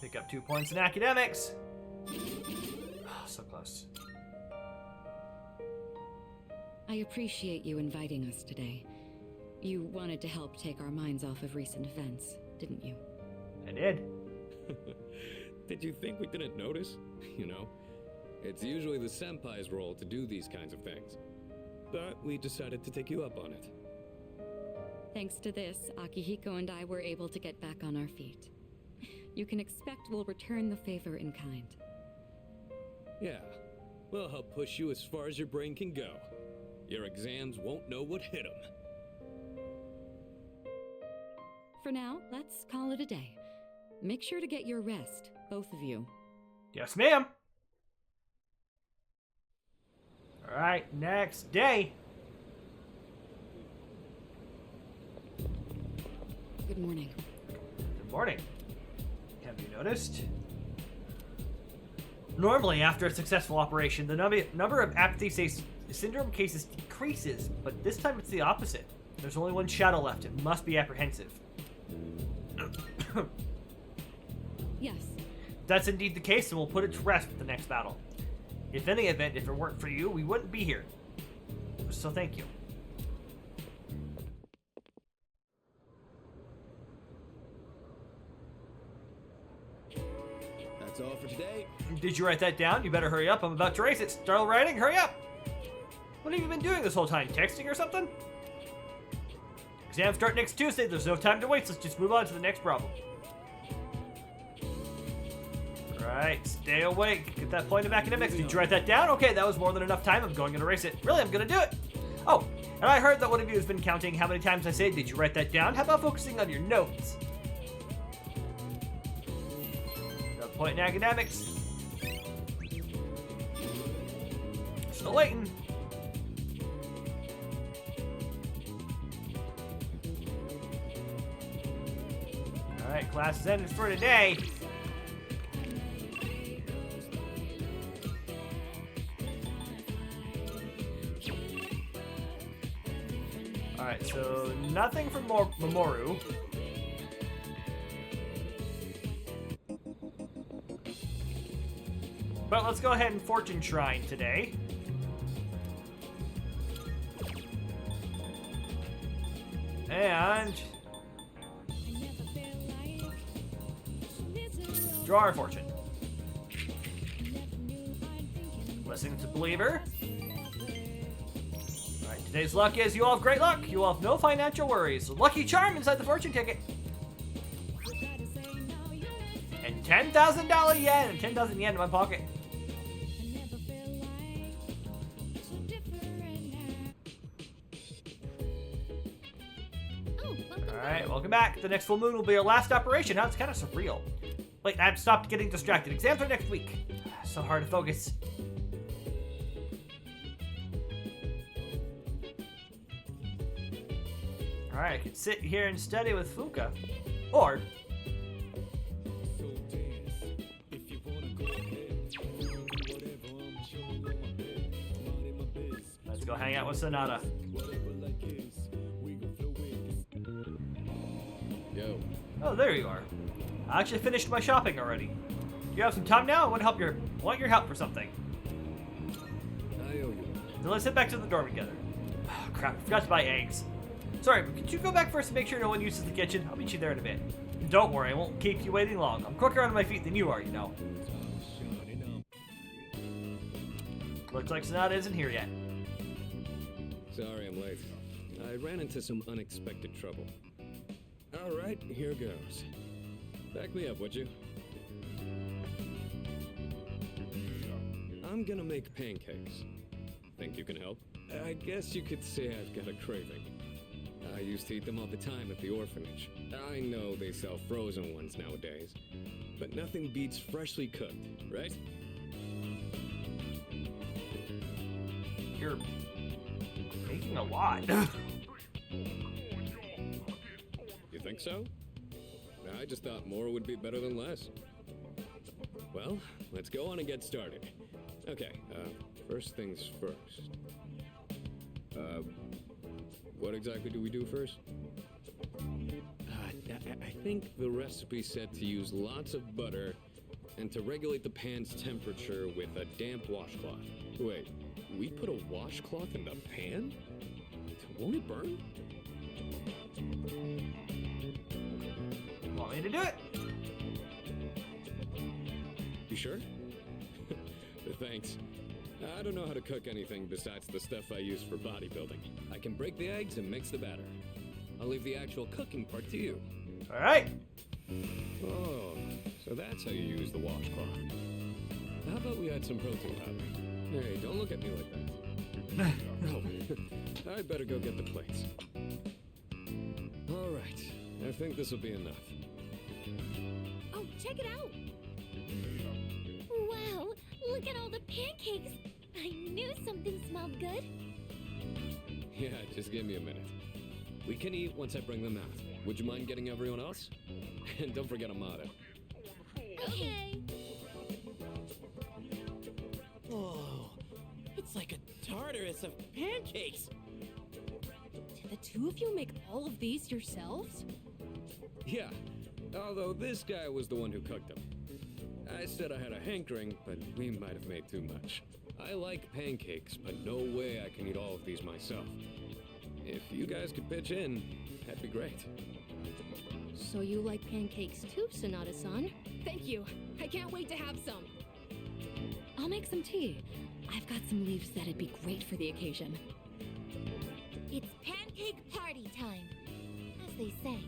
Pick up 2 points in academics. Oh, so close.
I appreciate you inviting us today. You wanted to help take our minds off of recent events, didn't you?
I did.
Did you think we didn't notice? You know, It's usually the senpai's role to do these kinds of things. But we decided to take you up on it.
Thanks to this, Akihiko and I were able to get back on our feet. You can expect we'll return the favor in kind.
Yeah. Well, I'll push you as far as your brain can go. Your exams won't know what hit them.
For now, let's call it a day. Make sure to get your rest, both of you.
Yes, ma'am. All right, next day.
Good morning.
Good morning. Have you noticed? Normally, after a successful operation, the number of apathy syndrome cases decreases, but this time it's the opposite. There's only one shadow left. It must be apprehensive.
Yes.
That's indeed the case, and we'll put it to rest with the next battle. If any event, if it weren't for you, we wouldn't be here. So thank you.
That's all for today.
Did you write that down? You better hurry up. I'm about to race it. Start writing. Hurry up. What have you been doing this whole time? Texting or something? Exams start next Tuesday. There's no time to wait. So let's just move on to the next problem. Alright, stay awake. Get that point of academics. Did you write that down? Okay, that was more than enough time. I'm going to erase it. Really, I'm going to do it. Oh, and I heard that one of you has been counting how many times I say, did you write that down? How about focusing on your notes? Got a point in academics. Still waiting. Alright, class is ended for today. Alright, so nothing from Mamoru. But let's go ahead and Fortune Shrine today. And draw our fortune. Listening to Believer. Alright, today's luck is you all have great luck. You all have no financial worries. Lucky charm inside the fortune ticket. And $10,000 yen. And 10,000 yen in my pocket. Alright, welcome back. The next full moon will be our last operation. Now it's kind of surreal. Wait, I've stopped getting distracted. Exams are next week. So hard to focus. Alright, I could sit here and study with Fuka. Or let's go hang out with Sonata.
Yo.
Oh, there you are. I actually finished my shopping already. You have some time now? I want your help for something.
I owe you.
Then let's head back to the dorm together. Oh, crap, I forgot to buy eggs. Sorry, but could you go back first and make sure no one uses the kitchen? I'll meet you there in a bit. Don't worry, I won't keep you waiting long. I'm quicker on my feet than you are, you know. Looks like Sonata isn't here yet.
Sorry I'm late. I ran into some unexpected trouble. Alright, here goes. Back me up, would you? I'm gonna make pancakes. Think you can help? I guess you could say I've got a craving. I used to eat them all the time at the orphanage. I know they sell frozen ones nowadays, but nothing beats freshly cooked, right?
You're making a lot.
You think so? I just thought more would be better than less. Well, let's go on and get started. Okay, first things first. What exactly do we do first? I think the recipe said to use lots of butter and to regulate the pan's temperature with a damp washcloth. Wait, we put a washcloth in the pan? Won't it burn?
Want me to do it?
You sure? Thanks. I don't know how to cook anything besides the stuff I use for bodybuilding. I can break the eggs and mix the batter. I'll leave the actual cooking part to you.
All right.
Oh, so that's how you use the washcloth. How about we add some protein powder? Hey, don't look at me like that. Oh, I better go get the plates. All right, I think this will be enough.
Oh, check it out! Wow, look at all the pancakes! I knew something smelled good.
Yeah, just give me a minute. We can eat once I bring them out. Would you mind getting everyone else? And don't forget Amada.
Okay.
Whoa, it's like a Tartarus of pancakes.
Did the two of you make all of these yourselves?
Yeah, although this guy was the one who cooked them. I said I had a hankering, but we might have made too much. I like pancakes, but no way I can eat all of these myself. If you guys could pitch in, that'd be great.
So you like pancakes too, Sonata-san? Thank you. I can't wait to have some.
I'll make some tea. I've got some leaves that'd be great for the occasion.
It's pancake party time, as they say.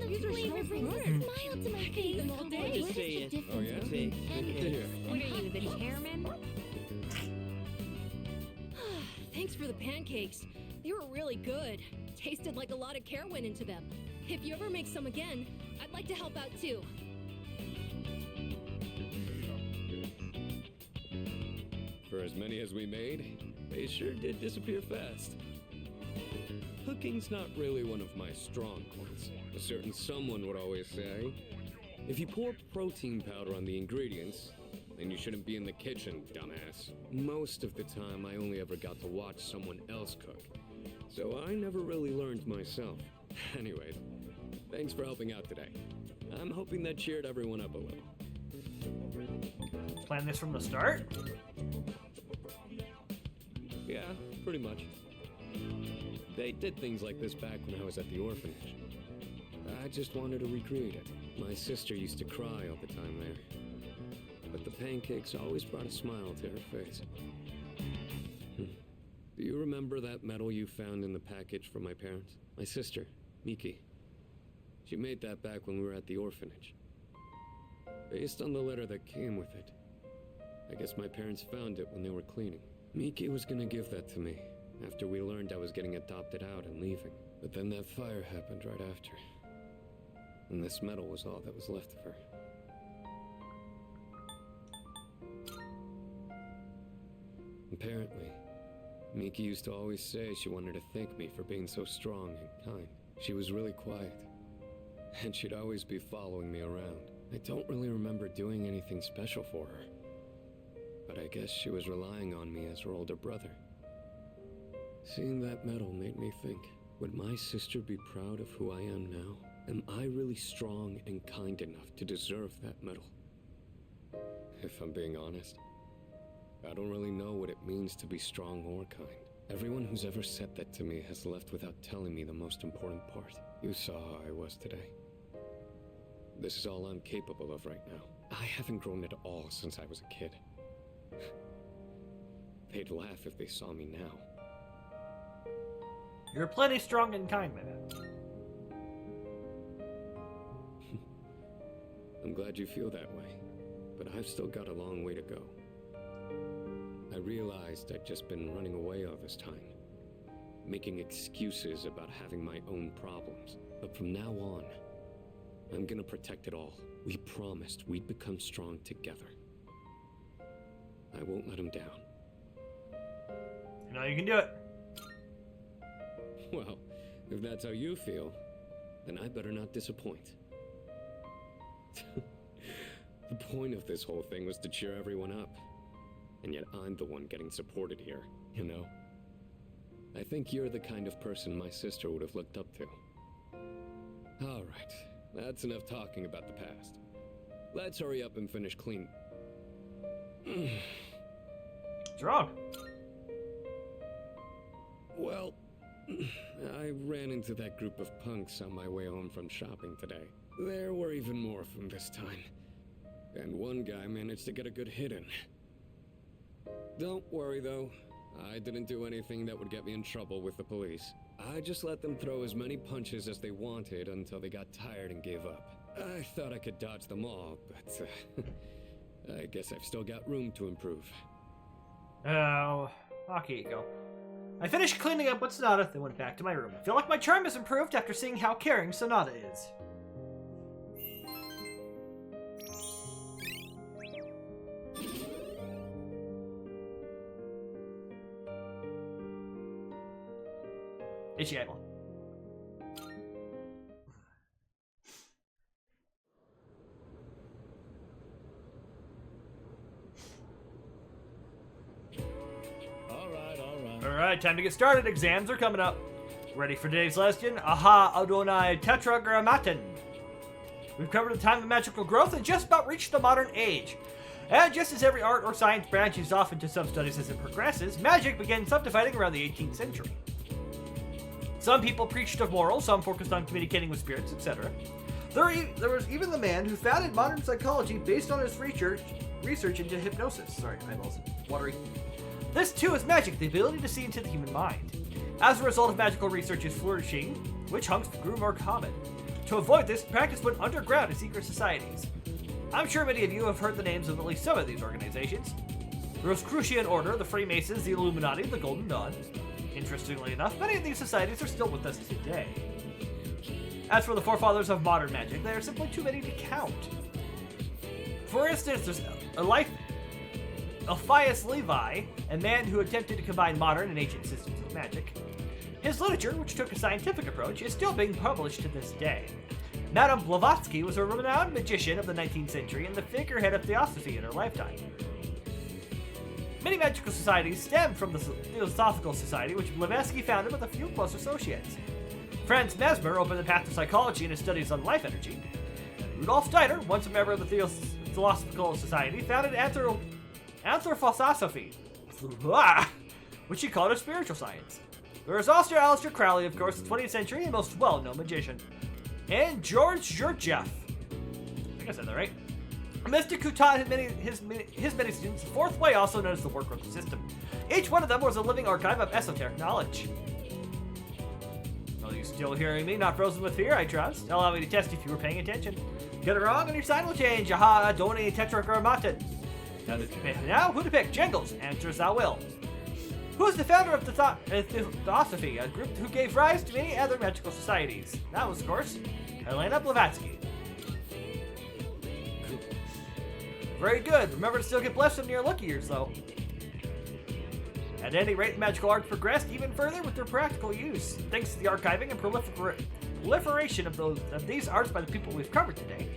The flavor brings a smile to my face.
them all day.
What is
Just say
the
it.
difference
Oh, yeah?
between
Good to
pancakes
hear.
and
What are you, the
hotcakes?
chairman? Thanks for the pancakes. They were really good. Tasted like a lot of care went into them. If you ever make some again, I'd like to help out too.
For as many as we made, they sure did disappear fast. Cooking's not really one of my strong points. A certain someone would always say, if you pour protein powder on the ingredients, then you shouldn't be in the kitchen, dumbass. Most of the time, I only ever got to watch someone else cook. So I never really learned myself. Anyways, thanks for helping out today. I'm hoping that cheered everyone up a little.
Plan this from the start?
Yeah, pretty much. They did things like this back when I was at the orphanage. I just wanted to recreate it. My sister used to cry all the time there. But the pancakes always brought a smile to her face. Do you remember that medal you found in the package from my parents? My sister, Miki. She made that back when we were at the orphanage. Based on the letter that came with it. I guess my parents found it when they were cleaning. Miki was gonna give that to me after we learned I was getting adopted out and leaving. But then that fire happened right after. And this medal was all that was left of her. Apparently, Miki used to always say she wanted to thank me for being so strong and kind. She was really quiet, and she'd always be following me around. I don't really remember doing anything special for her, but I guess she was relying on me as her older brother. Seeing that medal made me think, would my sister be proud of who I am now? Am I really strong and kind enough to deserve that medal? If I'm being honest, I don't really know what it means to be strong or kind. Everyone who's ever said that to me has left without telling me the most important part. You saw how I was today. This is all I'm capable of right now. I haven't grown at all since I was a kid. They'd laugh if they saw me now.
You're plenty strong and kind, man.
I'm glad you feel that way, but I've still got a long way to go. I realized I'd just been running away all this time, making excuses about having my own problems. But from now on, I'm gonna protect it all. We promised we'd become strong together. I won't let him down.
You know you can do it.
Well, if that's how you feel, then I better not disappoint. The point of this whole thing was to cheer everyone up. And yet I'm the one getting supported here, you know? I think you're the kind of person my sister would have looked up to. All right, that's enough talking about the past. Let's hurry up and finish clean.
What's wrong?
Well, I ran into that group of punks on my way home from shopping today. There were even more of them this time. And one guy managed to get a good hit in. Don't worry though, I didn't do anything that would get me in trouble with the police. I just let them throw as many punches as they wanted until they got tired and gave up. I thought I could dodge them all, but I guess I've still got room to improve.
Oh, okay, you go. I finished cleaning up with Sonata, then went back to my room. I feel like my charm has improved after seeing how caring Sonata is. Itchy eyeball. Alright, time to get started. Exams are coming up. Ready for today's lesson? Aha Adonai Tetragrammaton. We've covered the time of magical growth and just about reached the modern age. And just as every art or science branches off into sub-studies as it progresses, magic began subdividing around the 18th century. Some people preached of morals, some focused on communicating with spirits, etc. There was even the man who founded modern psychology based on his research into hypnosis. Sorry, eyeballs watery. This too is magic, the ability to see into the human mind. As a result of magical research's flourishing, witch hunts grew more common. To avoid this, practice went underground in secret societies. I'm sure many of you have heard the names of at least some of these organizations. The Rosicrucian Order, the Freemasons, the Illuminati, the Golden Dawn. Interestingly enough, many of these societies are still with us today. As for the forefathers of modern magic, they are simply too many to count. For instance, there's Alpheus Levi, a man who attempted to combine modern and ancient systems of magic. His literature, which took a scientific approach, is still being published to this day. Madame Blavatsky was a renowned magician of the 19th century and the figurehead of theosophy in her lifetime. Many magical societies stem from the Theosophical Society, which Blavatsky founded with a few close associates. Franz Mesmer opened the path to psychology in his studies on life energy. Rudolf Steiner, once a member of the Theosophical Society, founded Anthroposophy, which he called a spiritual science. There is also Aleister Crowley, of course, the 20th century and most well-known magician. And George Gurdjieff. I think I said that right. A mystic who taught his many students the fourth way, also known as the work of the system. Each one of them was a living archive of esoteric knowledge. Are you still hearing me? Not frozen with fear, I trust. Allow me to test if you were paying attention. Get it wrong and your sign will change. Aha, Adonai Tetragrammaton. Now, who to pick? Jingles. Answer as thou will. Who is the founder of the Theosophy, a group who gave rise to many other magical societies? That was, of course, Helena Blavatsky. Very good. Remember to still get blessed in your lucky years, though. At any rate, magical arts progressed even further with their practical use, thanks to the archiving and proliferation of these arts by the people we've covered today.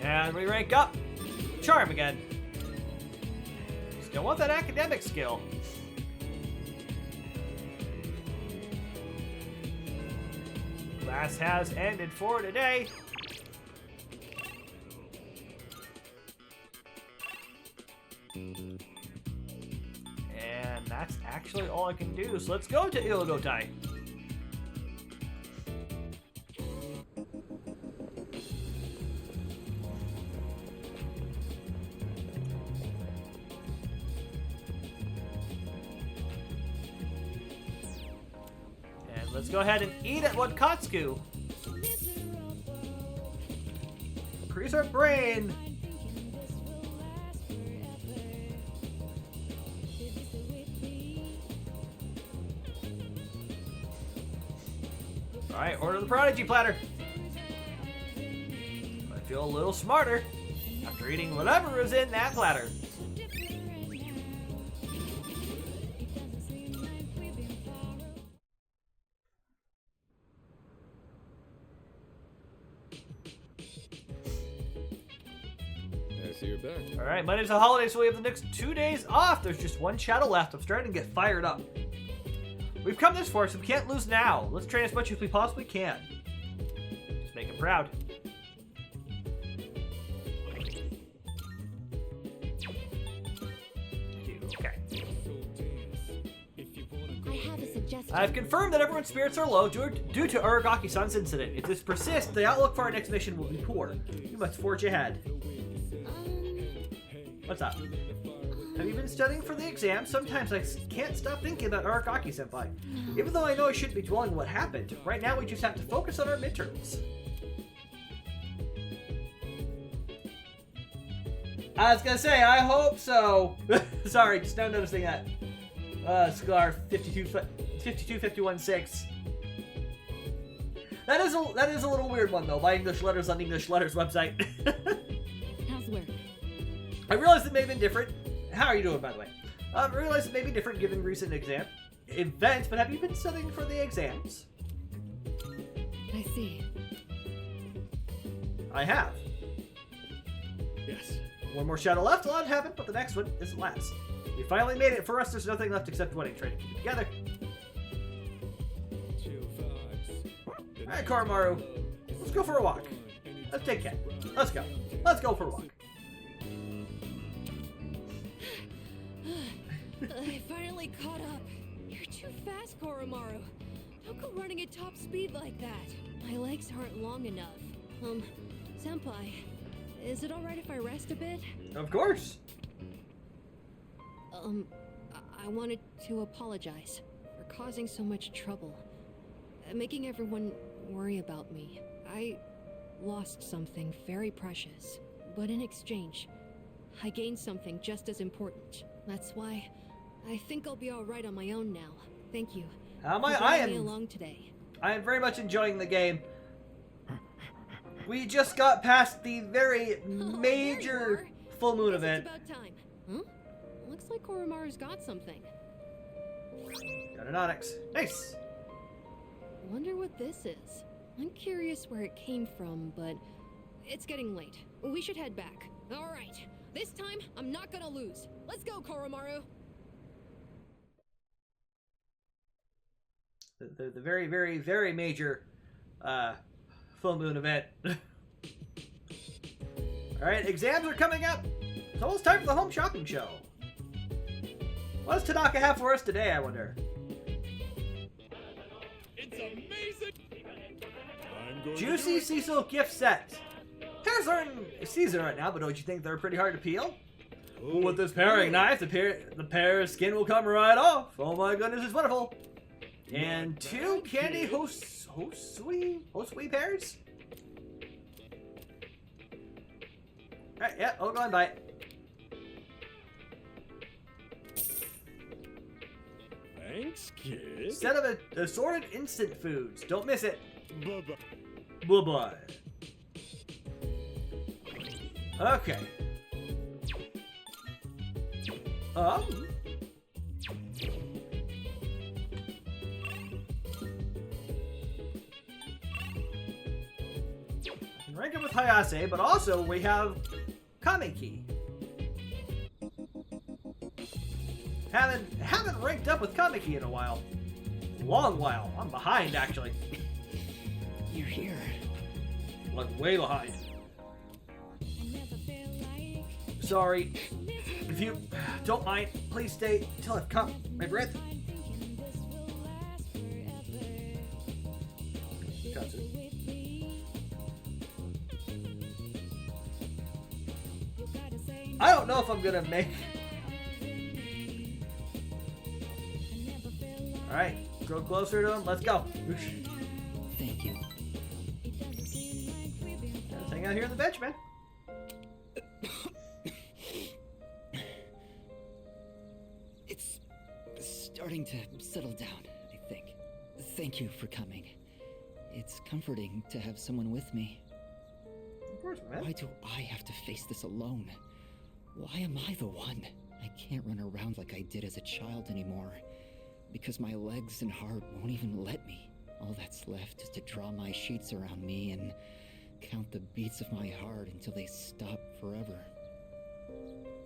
And we rank up. Charm again. Still want that academic skill. Class has ended for today. And that's actually all I can do, so let's go to Ilgotai. Let's go ahead and eat at Watkatsu. Increase our brain. Alright, order the Prodigy platter. I feel a little smarter after eating whatever is in that platter.
You're back.
Alright, Monday's a holiday, so we have the next 2 days off. There's just one shadow left. I'm starting to get fired up. We've come this far, so we can't lose now. Let's train as much as we possibly can. Just make him proud.
I
Okay.
have a suggestion.
I've confirmed that everyone's spirits are low due to Aragaki-san's incident. If this persists, the outlook for our next mission will be poor. You must forge ahead. What's up? Have you been studying for the exam? Sometimes I can't stop thinking about Aragaki-senpai. Even though I know I shouldn't be dwelling on what happened, right now we just have to focus on our midterms. I was gonna say, I hope so. Sorry, just now noticing that. Scar 5251-6. That is a little weird one though. My English letters on English letters website.
How's work?
I realize it may have been different. How are you doing, by the way? I realize it may be different given recent exam events, but have you been studying for the exams?
I see.
I have.
Yes.
One more shadow left, a lot happened, but the next one is last. We finally made it. For us, there's nothing left except winning. Trying to keep it together. Alright, Koromaru. Let's go for a walk. Let's take Ken. Let's go. Let's go for a walk.
I finally caught up. You're too fast, Koromaru. How come running at top speed like that? My legs aren't long enough. Senpai, is it alright if I rest a bit?
Of course.
I wanted to apologize for causing so much trouble. Making everyone worry about me. I lost something very precious. But in exchange, I gained something just as important. That's why I think I'll be alright on my own now. Thank you.
How am I?
for bringing me along today.
I am very much enjoying the game. We just got past the very major full moon event.
It's about time. Huh? Looks like Koromaru's got something.
Got an onyx. Nice.
Wonder what this is. I'm curious where it came from, but it's getting late. We should head back. Alright. This time, I'm not gonna lose. Let's go, Koromaru!
The very, very, very major full moon event. Alright, exams are coming up. It's almost time for the home shopping show. What does Tanaka have for us today, I wonder?
It's amazing. I'm going
Juicy
to do it.
Cecil gift set. Pears are in season right now, but don't you think they're pretty hard to peel? Ooh, with this paring knife, the pear skin will come right off. Oh my goodness, it's wonderful. And 2 candy Hosui pears? Alright, yeah, I'll go and buy it.
Thanks, kid.
Set of assorted instant foods. Don't miss it.
Bye-bye.
Bye-bye. Okay. Rank it with Hayase, but also we have Kameki. Haven't ranked up with Kameki in a while. Long while. I'm behind, actually.
You're here.
Like, way behind. Sorry. If you don't mind, please stay till I've caught my breath. I don't know if I'm gonna make... Alright, go closer to him. Let's go.
Thank you.
Let's hang out here on the bench, man.
It's starting to settle down, I think. Thank you for coming. It's comforting to have someone with me.
Of course, man.
Why do I have to face this alone? Why am I the one? I can't run around like I did as a child anymore. Because my legs and heart won't even let me. All that's left is to draw my sheets around me and count the beats of my heart until they stop forever.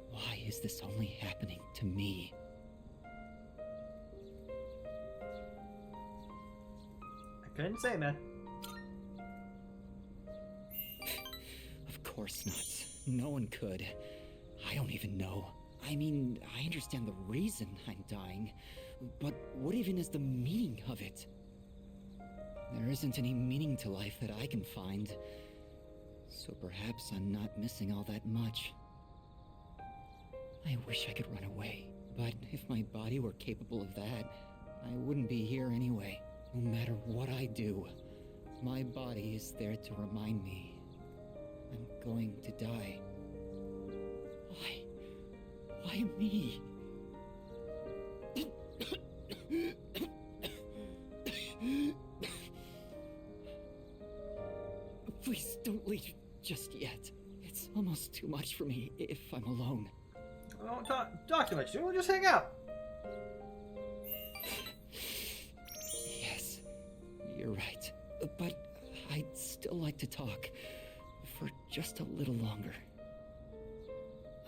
Why is this only happening to me?
I couldn't say, man.
Of course not. No one could. I don't even know. I mean, I understand the reason I'm dying.
But what even is the meaning of it? There isn't any meaning to life that I can find. So perhaps I'm not missing all that much. I wish I could run away, but if my body were capable of that, I wouldn't be here anyway. No matter what I do, my body is there to remind me I'm going to die. Why? Why me? Please don't leave just yet. It's almost too much for me if I'm alone.
I don't talk too much, dude. We'll just hang out.
Yes, you're right. But I'd still like to talk for just a little longer.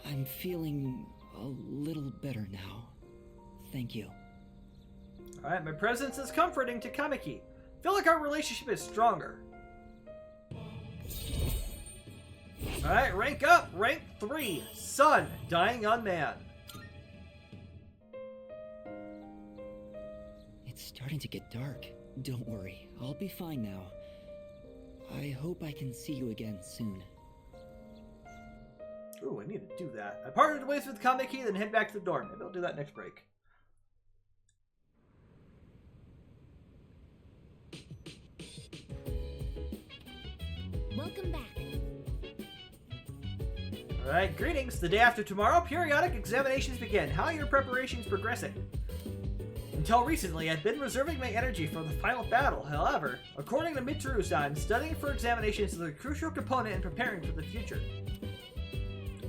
I'm feeling a little better now. Thank you.
Alright, my presence is comforting to Kamiki. I feel like our relationship is stronger. Alright, rank up! Rank 3! Sun, Dying Unman.
It's starting to get dark. Don't worry, I'll be fine now. I hope I can see you again soon.
Ooh, I need to do that. I parted ways with Kamiki, then head back to the dorm. Maybe I'll do that next break.
Welcome back.
Alright, greetings. The day after tomorrow, periodic examinations begin. How are your preparations progressing? Until recently, I'd been reserving my energy for the final battle. However, according to Mitsuru-san, studying for examinations is a crucial component in preparing for the future.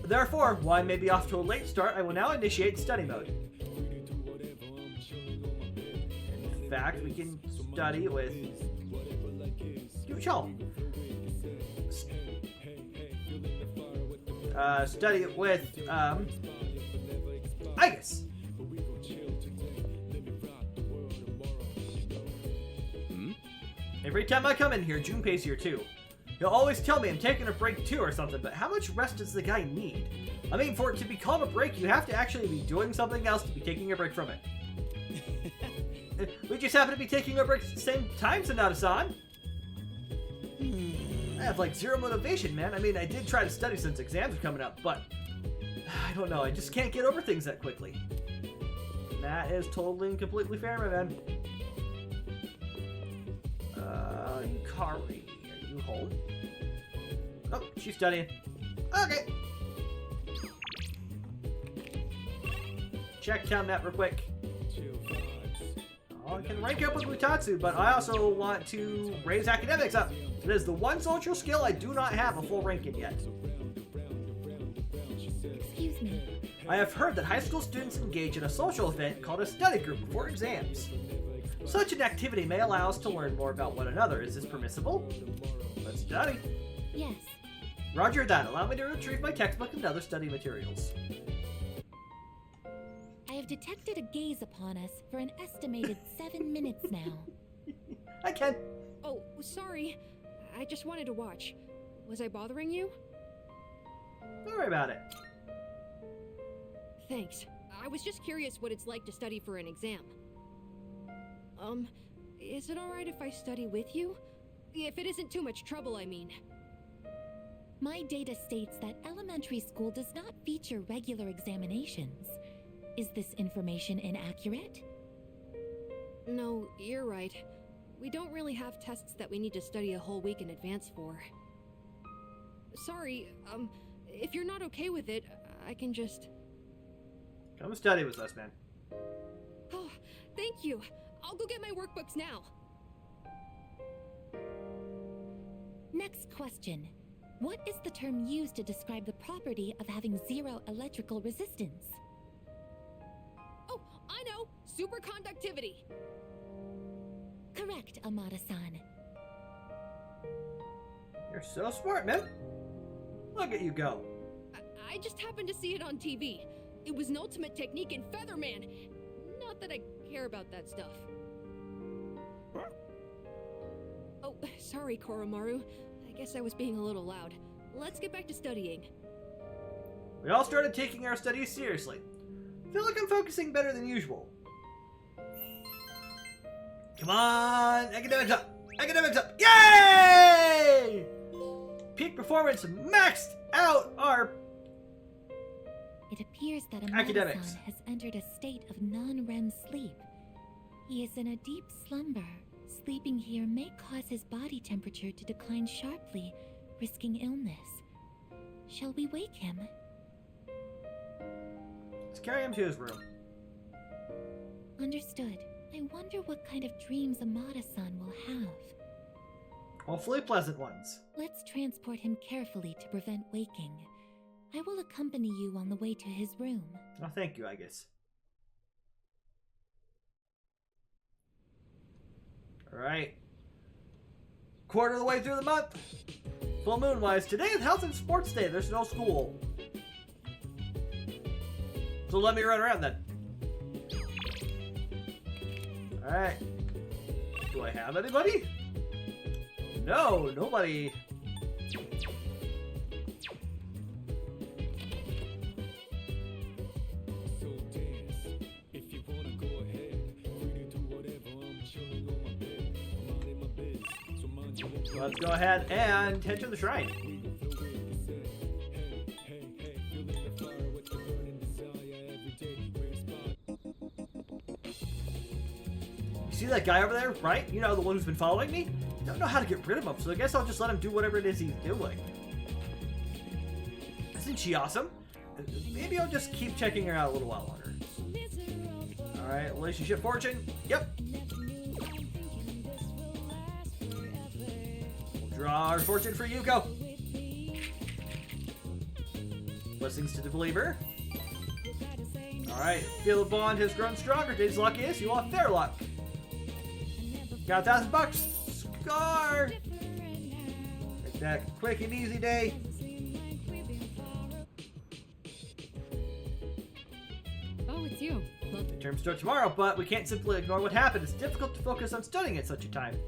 Therefore, while I may be off to a late start, I will now initiate study mode. In fact, we can study with Yuchel. Study it with, Igus. Every time I come in here, Junpei's here too. He'll always tell me I'm taking a break too or something, but how much rest does the guy need? I mean, for it to be called a break, you have to actually be doing something else to be taking a break from it. We just happen to be taking our breaks at the same time, Sonata-san. I have like zero motivation, man. I mean, I did try to study since exams are coming up, but I don't know. I just can't get over things that quickly. And that is totally and completely fair, my man. Kari, are you home? Oh, she's studying. Okay. Check town that real quick. Oh, I can rank up with Mutatsu, but I also want to raise academics up. It is the one social skill I do not have a full rank in yet.
Excuse me.
I have heard that high school students engage in a social event called a study group before exams. Such an activity may allow us to learn more about one another. Is this permissible? Let's study.
Yes.
Roger that. Allow me to retrieve my textbook and other study materials.
I have detected a gaze upon us for an estimated 7 minutes now.
I can.
Oh, sorry. I just wanted to watch. Was I bothering you?
Don't worry about it.
Thanks. I was just curious what it's like to study for an exam. Is it alright if I study with you? If it isn't too much trouble, I mean.
My data states that elementary school does not feature regular examinations. Is this information inaccurate?
No, you're right. We don't really have tests that we need to study a whole week in advance for. Sorry, if you're not okay with it, I can just...
Come study with us, man.
Oh, thank you. I'll go get my workbooks now.
Next question. What is the term used to describe the property of having zero electrical resistance?
Oh, I know! Superconductivity!
Correct, Amada-san.
You're so smart, man. Look at you go.
I just happened to see it on TV. It was an ultimate technique in Featherman. Not that I care about that stuff. Oh, sorry, Koromaru. I guess I was being a little loud. Let's get back to studying.
We all started taking our studies seriously. I feel like I'm focusing better than usual. Come on! Academics up! Academics up! Yay! Peak performance maxed out our
It appears that
academics.
Amada-san has entered a state of non-REM sleep. He is in a deep slumber. Sleeping here may cause his body temperature to decline sharply, risking illness. Shall we wake him?
Let's carry him to his room.
Understood. I wonder what kind of dreams Amada-san will have.
Hopefully pleasant ones.
Let's transport him carefully to prevent waking. I will accompany you on the way to his room.
Oh, thank you, I guess. Alright. Quarter of the way through the month. Full moon wise. Today is Health and Sports Day. There's no school. So let me run around then. Alright. Do I have anybody? No, nobody. Let's go ahead and head to the shrine. You see that guy over there, right? You know, the one who's been following me? Don't know how to get rid of him, so I guess I'll just let him do whatever it is he's doing. Isn't she awesome? Maybe I'll just keep checking her out a little while longer. Alright, relationship fortune. Yep. Draw our fortune for Yuko. Blessings to the believer. Alright, feel the bond has grown stronger. Today's luck is you want fair luck. Got $1,000. Scar! Make that quick and easy day.
Oh, it's you. Well,
Terms start tomorrow, but we can't simply ignore what happened. It's difficult to focus on studying at such a time.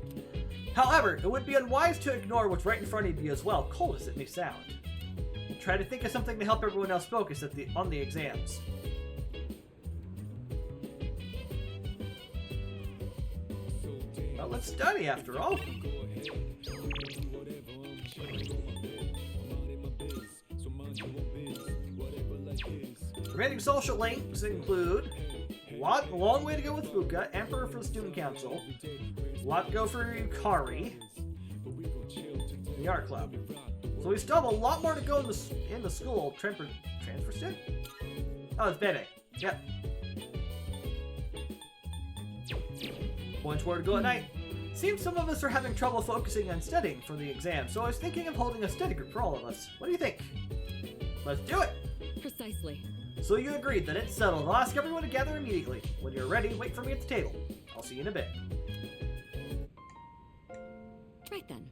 However, it would be unwise to ignore what's right in front of you as well, cold as it may sound. Try to think of something to help everyone else focus on the exams. Well, let's study after all. Remaining social links include Long Way to Go with Fuka, Emperor for the Student Council, Lot to Go for Yukari, the Art Club. So we still have a lot more to go in the school. Transfer student? Oh, it's Bebe. Yep. Points more to go at night. Seems some of us are having trouble focusing on studying for the exam, so I was thinking of holding a study group for all of us. What do you think? Let's do it!
precisely.
So you agreed that it's settled. I'll ask everyone to gather immediately. When you're ready, wait for me at the table. I'll see you in a bit.
Right then.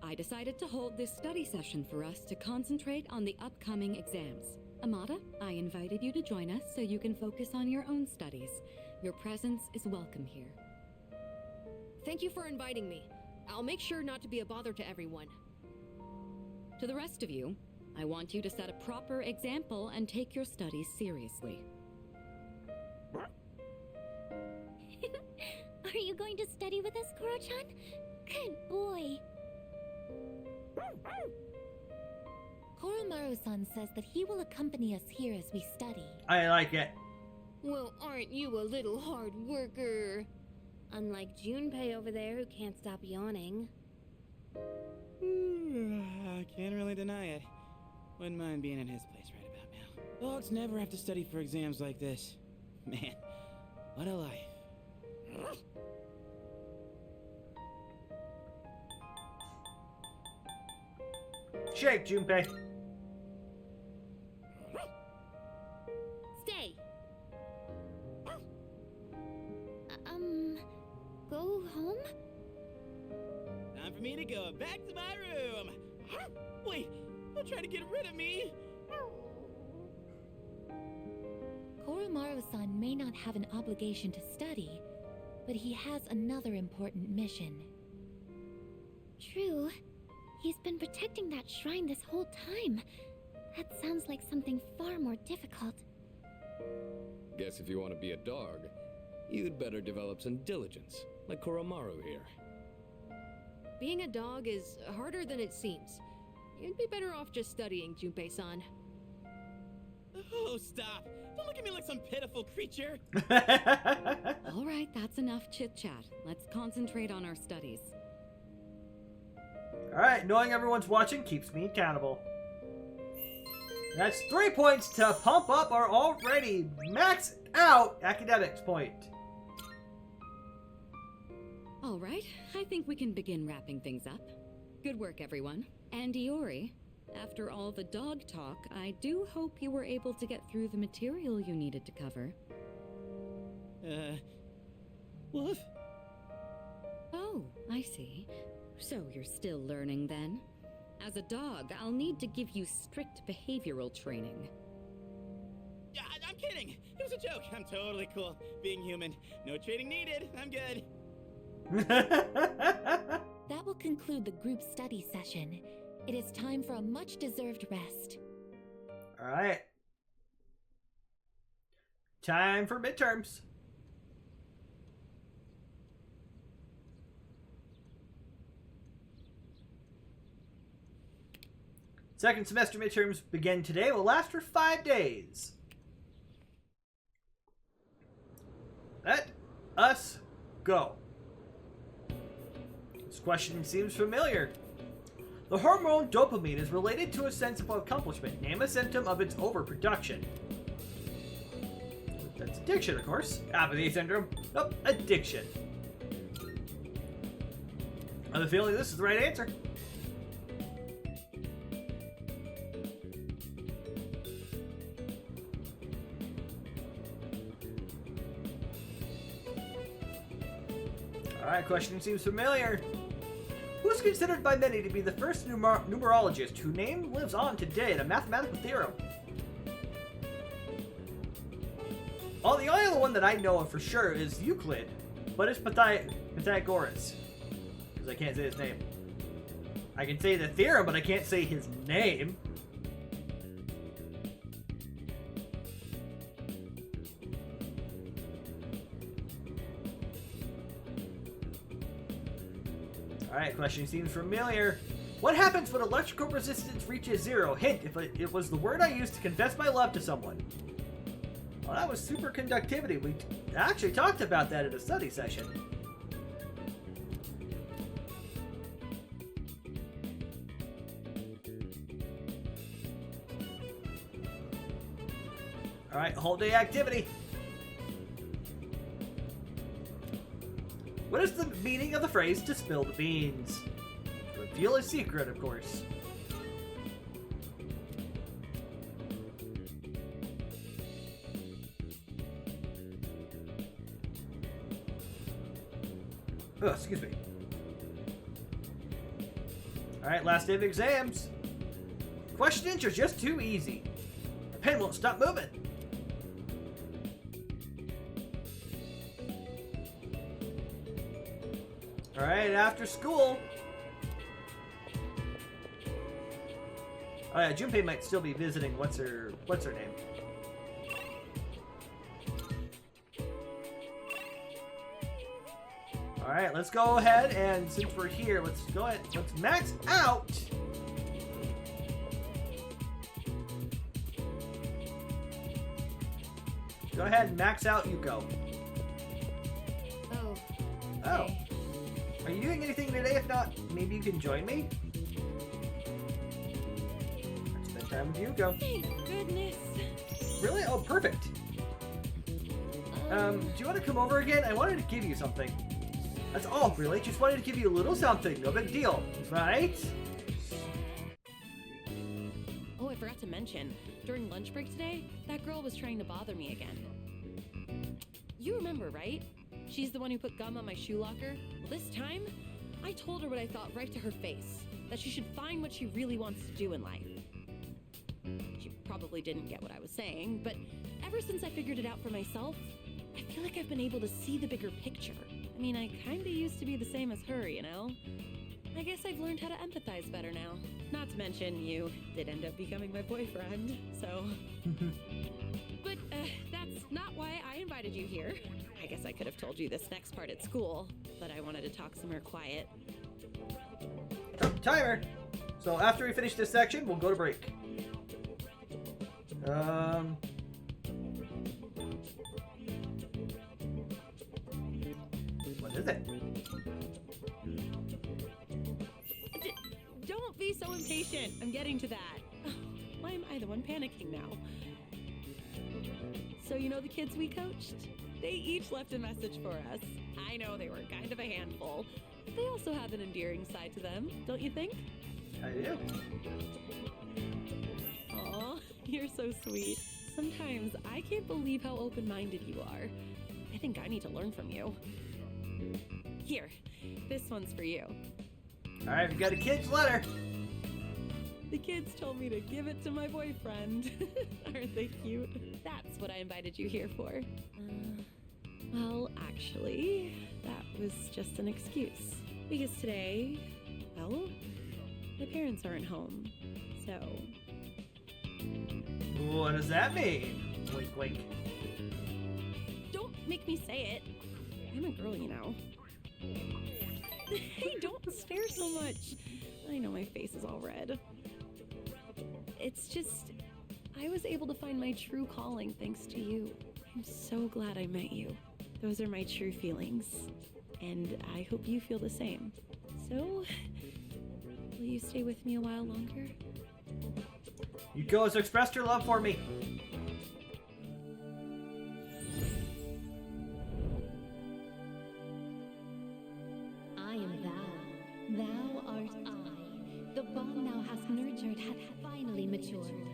I decided to hold this study session for us to concentrate on the upcoming exams. Amada, I invited you to join us so you can focus on your own studies. Your presence is welcome here.
Thank you for inviting me. I'll make sure not to be a bother to everyone.
To the rest of you, I want you to set a proper example and take your studies seriously.
Are you going to study with us, Koro-chan? Good boy. Koromaru-san says that he will accompany us here as we study.
I like it.
Well, aren't you a little hard worker? Unlike Junpei over there who can't stop yawning.
I can't really deny it. Wouldn't mind being in his place right about now. Dogs never have to study for exams like this. Man, what a life.
Shake, Junpei.
Stay.
Go home?
Time for me to go back to my room. Wait, don't try to get rid of me.
Koromaru-san may not have an obligation to study, but he has another important mission. True. He's been protecting that shrine this whole time. That sounds like something far more difficult.
Guess if you want to be a dog, you'd better develop some diligence. like Koromaru here.
Being a dog is harder than it seems. You'd be better off just studying, Junpei-san.
Oh, stop! Don't look at me like some pitiful creature!
All right, that's enough chit-chat. Let's concentrate on our studies.
Alright, knowing everyone's watching keeps me accountable. That's 3 points to pump up our already maxed out academics point.
All right, I think we can begin wrapping things up. Good work, everyone. And Iori, after all the dog talk, I do hope you were able to get through the material you needed to cover.
What?
Oh, I see. So you're still learning then? As a dog, I'll need to give you strict behavioral training.
Yeah, I'm kidding! It was a joke! I'm totally cool. Being human. No training needed. I'm good.
That will conclude the group study session. It is time for a much-deserved rest.
Alright. Time for midterms. Second semester midterms begin today. Will last for 5 days. Let us go. This question seems familiar. The hormone dopamine is related to a sense of accomplishment. Name a symptom of its overproduction. That's addiction, of course. Apathy syndrome. Nope, addiction. I have a feeling this is the right answer. Alright, question seems familiar. Who is considered by many to be the first numerologist whose name lives on today in a mathematical theorem? Well, the only other one that I know of for sure is Euclid, but it's Pythagoras. Because I can't say his name. I can say the theorem, but I can't say his name. Alright, question seems familiar. What happens when electrical resistance reaches 0? Hint, if it was the word I used to confess my love to someone. Well, that was superconductivity. We actually talked about that at a study session. Alright, whole day activity. What is the meaning of the phrase to spill the beans? Reveal a secret, of course. Oh, excuse me. Alright, last day of exams. Questions are just too easy. The pen won't stop moving. Alright, after school. Oh yeah, Junpei might still be visiting what's her name? Alright, let's go ahead and since we're here, let's max out. Go ahead and max out Yuko.
Oh.
Oh. Are you doing anything today? If not, maybe you can join me? Let's spend time with Yuko.
Thank goodness.
Really? Oh, perfect. Do you want to come over again? I wanted to give you something. That's all, really. Just wanted to give you a little something. No big deal. Right?
Oh, I forgot to mention. During lunch break today, that girl was trying to bother me again. You remember, right? She's the one who put gum on my shoe locker. Well, this time, I told her what I thought right to her face. That she should find what she really wants to do in life. She probably didn't get what I was saying, but ever since I figured it out for myself, I feel like I've been able to see the bigger picture. I mean, I kinda used to be the same as her, you know? I guess I've learned how to empathize better now. Not to mention, you did end up becoming my boyfriend, so... But, that's not why I invited you here. I guess I could have told you this next part at school, but I wanted to talk somewhere quiet.
Oh, timer! So after we finish this section, we'll go to break. What is it?
Don't be so impatient. I'm getting to that. Why am I the one panicking now? So you know the kids we coached? They each left a message for us. I know they were kind of a handful, but they also have an endearing side to them, don't you think?
I do.
Aw, you're so sweet. Sometimes I can't believe how open-minded you are. I think I need to learn from you. Here, this one's for you.
Alright, we got a kid's letter.
The kids told me to give it to my boyfriend. Aren't they cute? That's what I invited you here for. Well, actually, that was just an excuse. Because today, well, my parents aren't home. So...
What does that mean? Wink, wink.
Don't make me say it. I'm a girl, you know. Hey, don't stare so much. I know my face is all red. It's just, I was able to find my true calling thanks to you. I'm so glad I met you. Those are my true feelings. And I hope you feel the same. So, will you stay with me a while longer?
Yuko has expressed her love for me.
I am thou. Thou art I. The bond thou hast nurtured hath finally matured.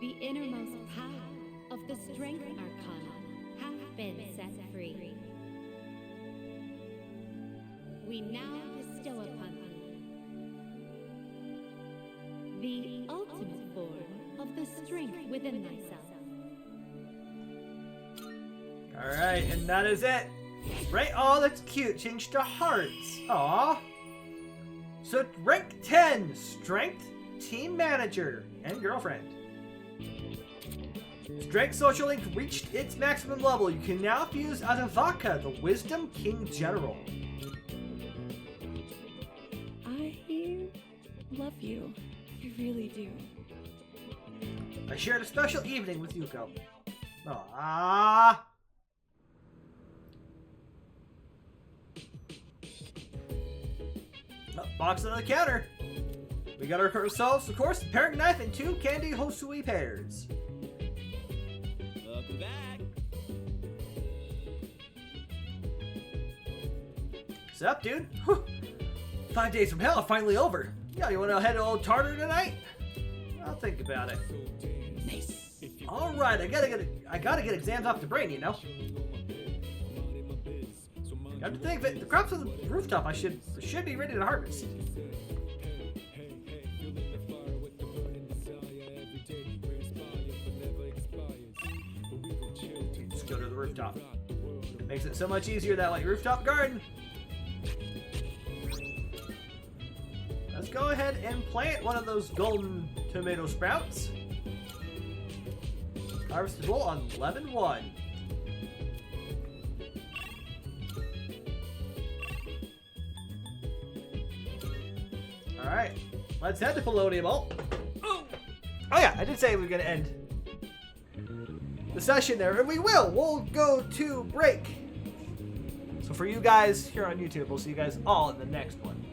The innermost power of the strength arcana hath been set free. We now bestow upon thee the ultimate form of the strength within thyself.
Alright, and that is it. Right? Oh, that's cute. Change to hearts. Aw. So, rank 10. Strength, team manager, and girlfriend. Strength Social Link reached its maximum level. You can now fuse Azavaka, the Wisdom King General.
I love you. I really do.
I shared a special evening with Yuko. Ah. Oh, box on the counter. We got ourselves, of course, a paring knife and 2 candy Hosui pears.
Welcome back.
What's up, dude? Whew. 5 days from hell are finally over. Yeah, you want to head to Old Tartar tonight? I'll think about it.
Nice.
All right, I gotta get exams off the brain, you know. Got to think that the crops on the rooftop I should be ready to harvest. Let's go to the rooftop. Makes it so much easier, that like rooftop garden. Let's go ahead and plant one of those golden tomato sprouts. Harvestable on 11-1. Alright, let's head to Polonium Ult. Oh yeah, I did say we were going to end the session there, and we will. We'll go to break. So for you guys here on YouTube, we'll see you guys all in the next one.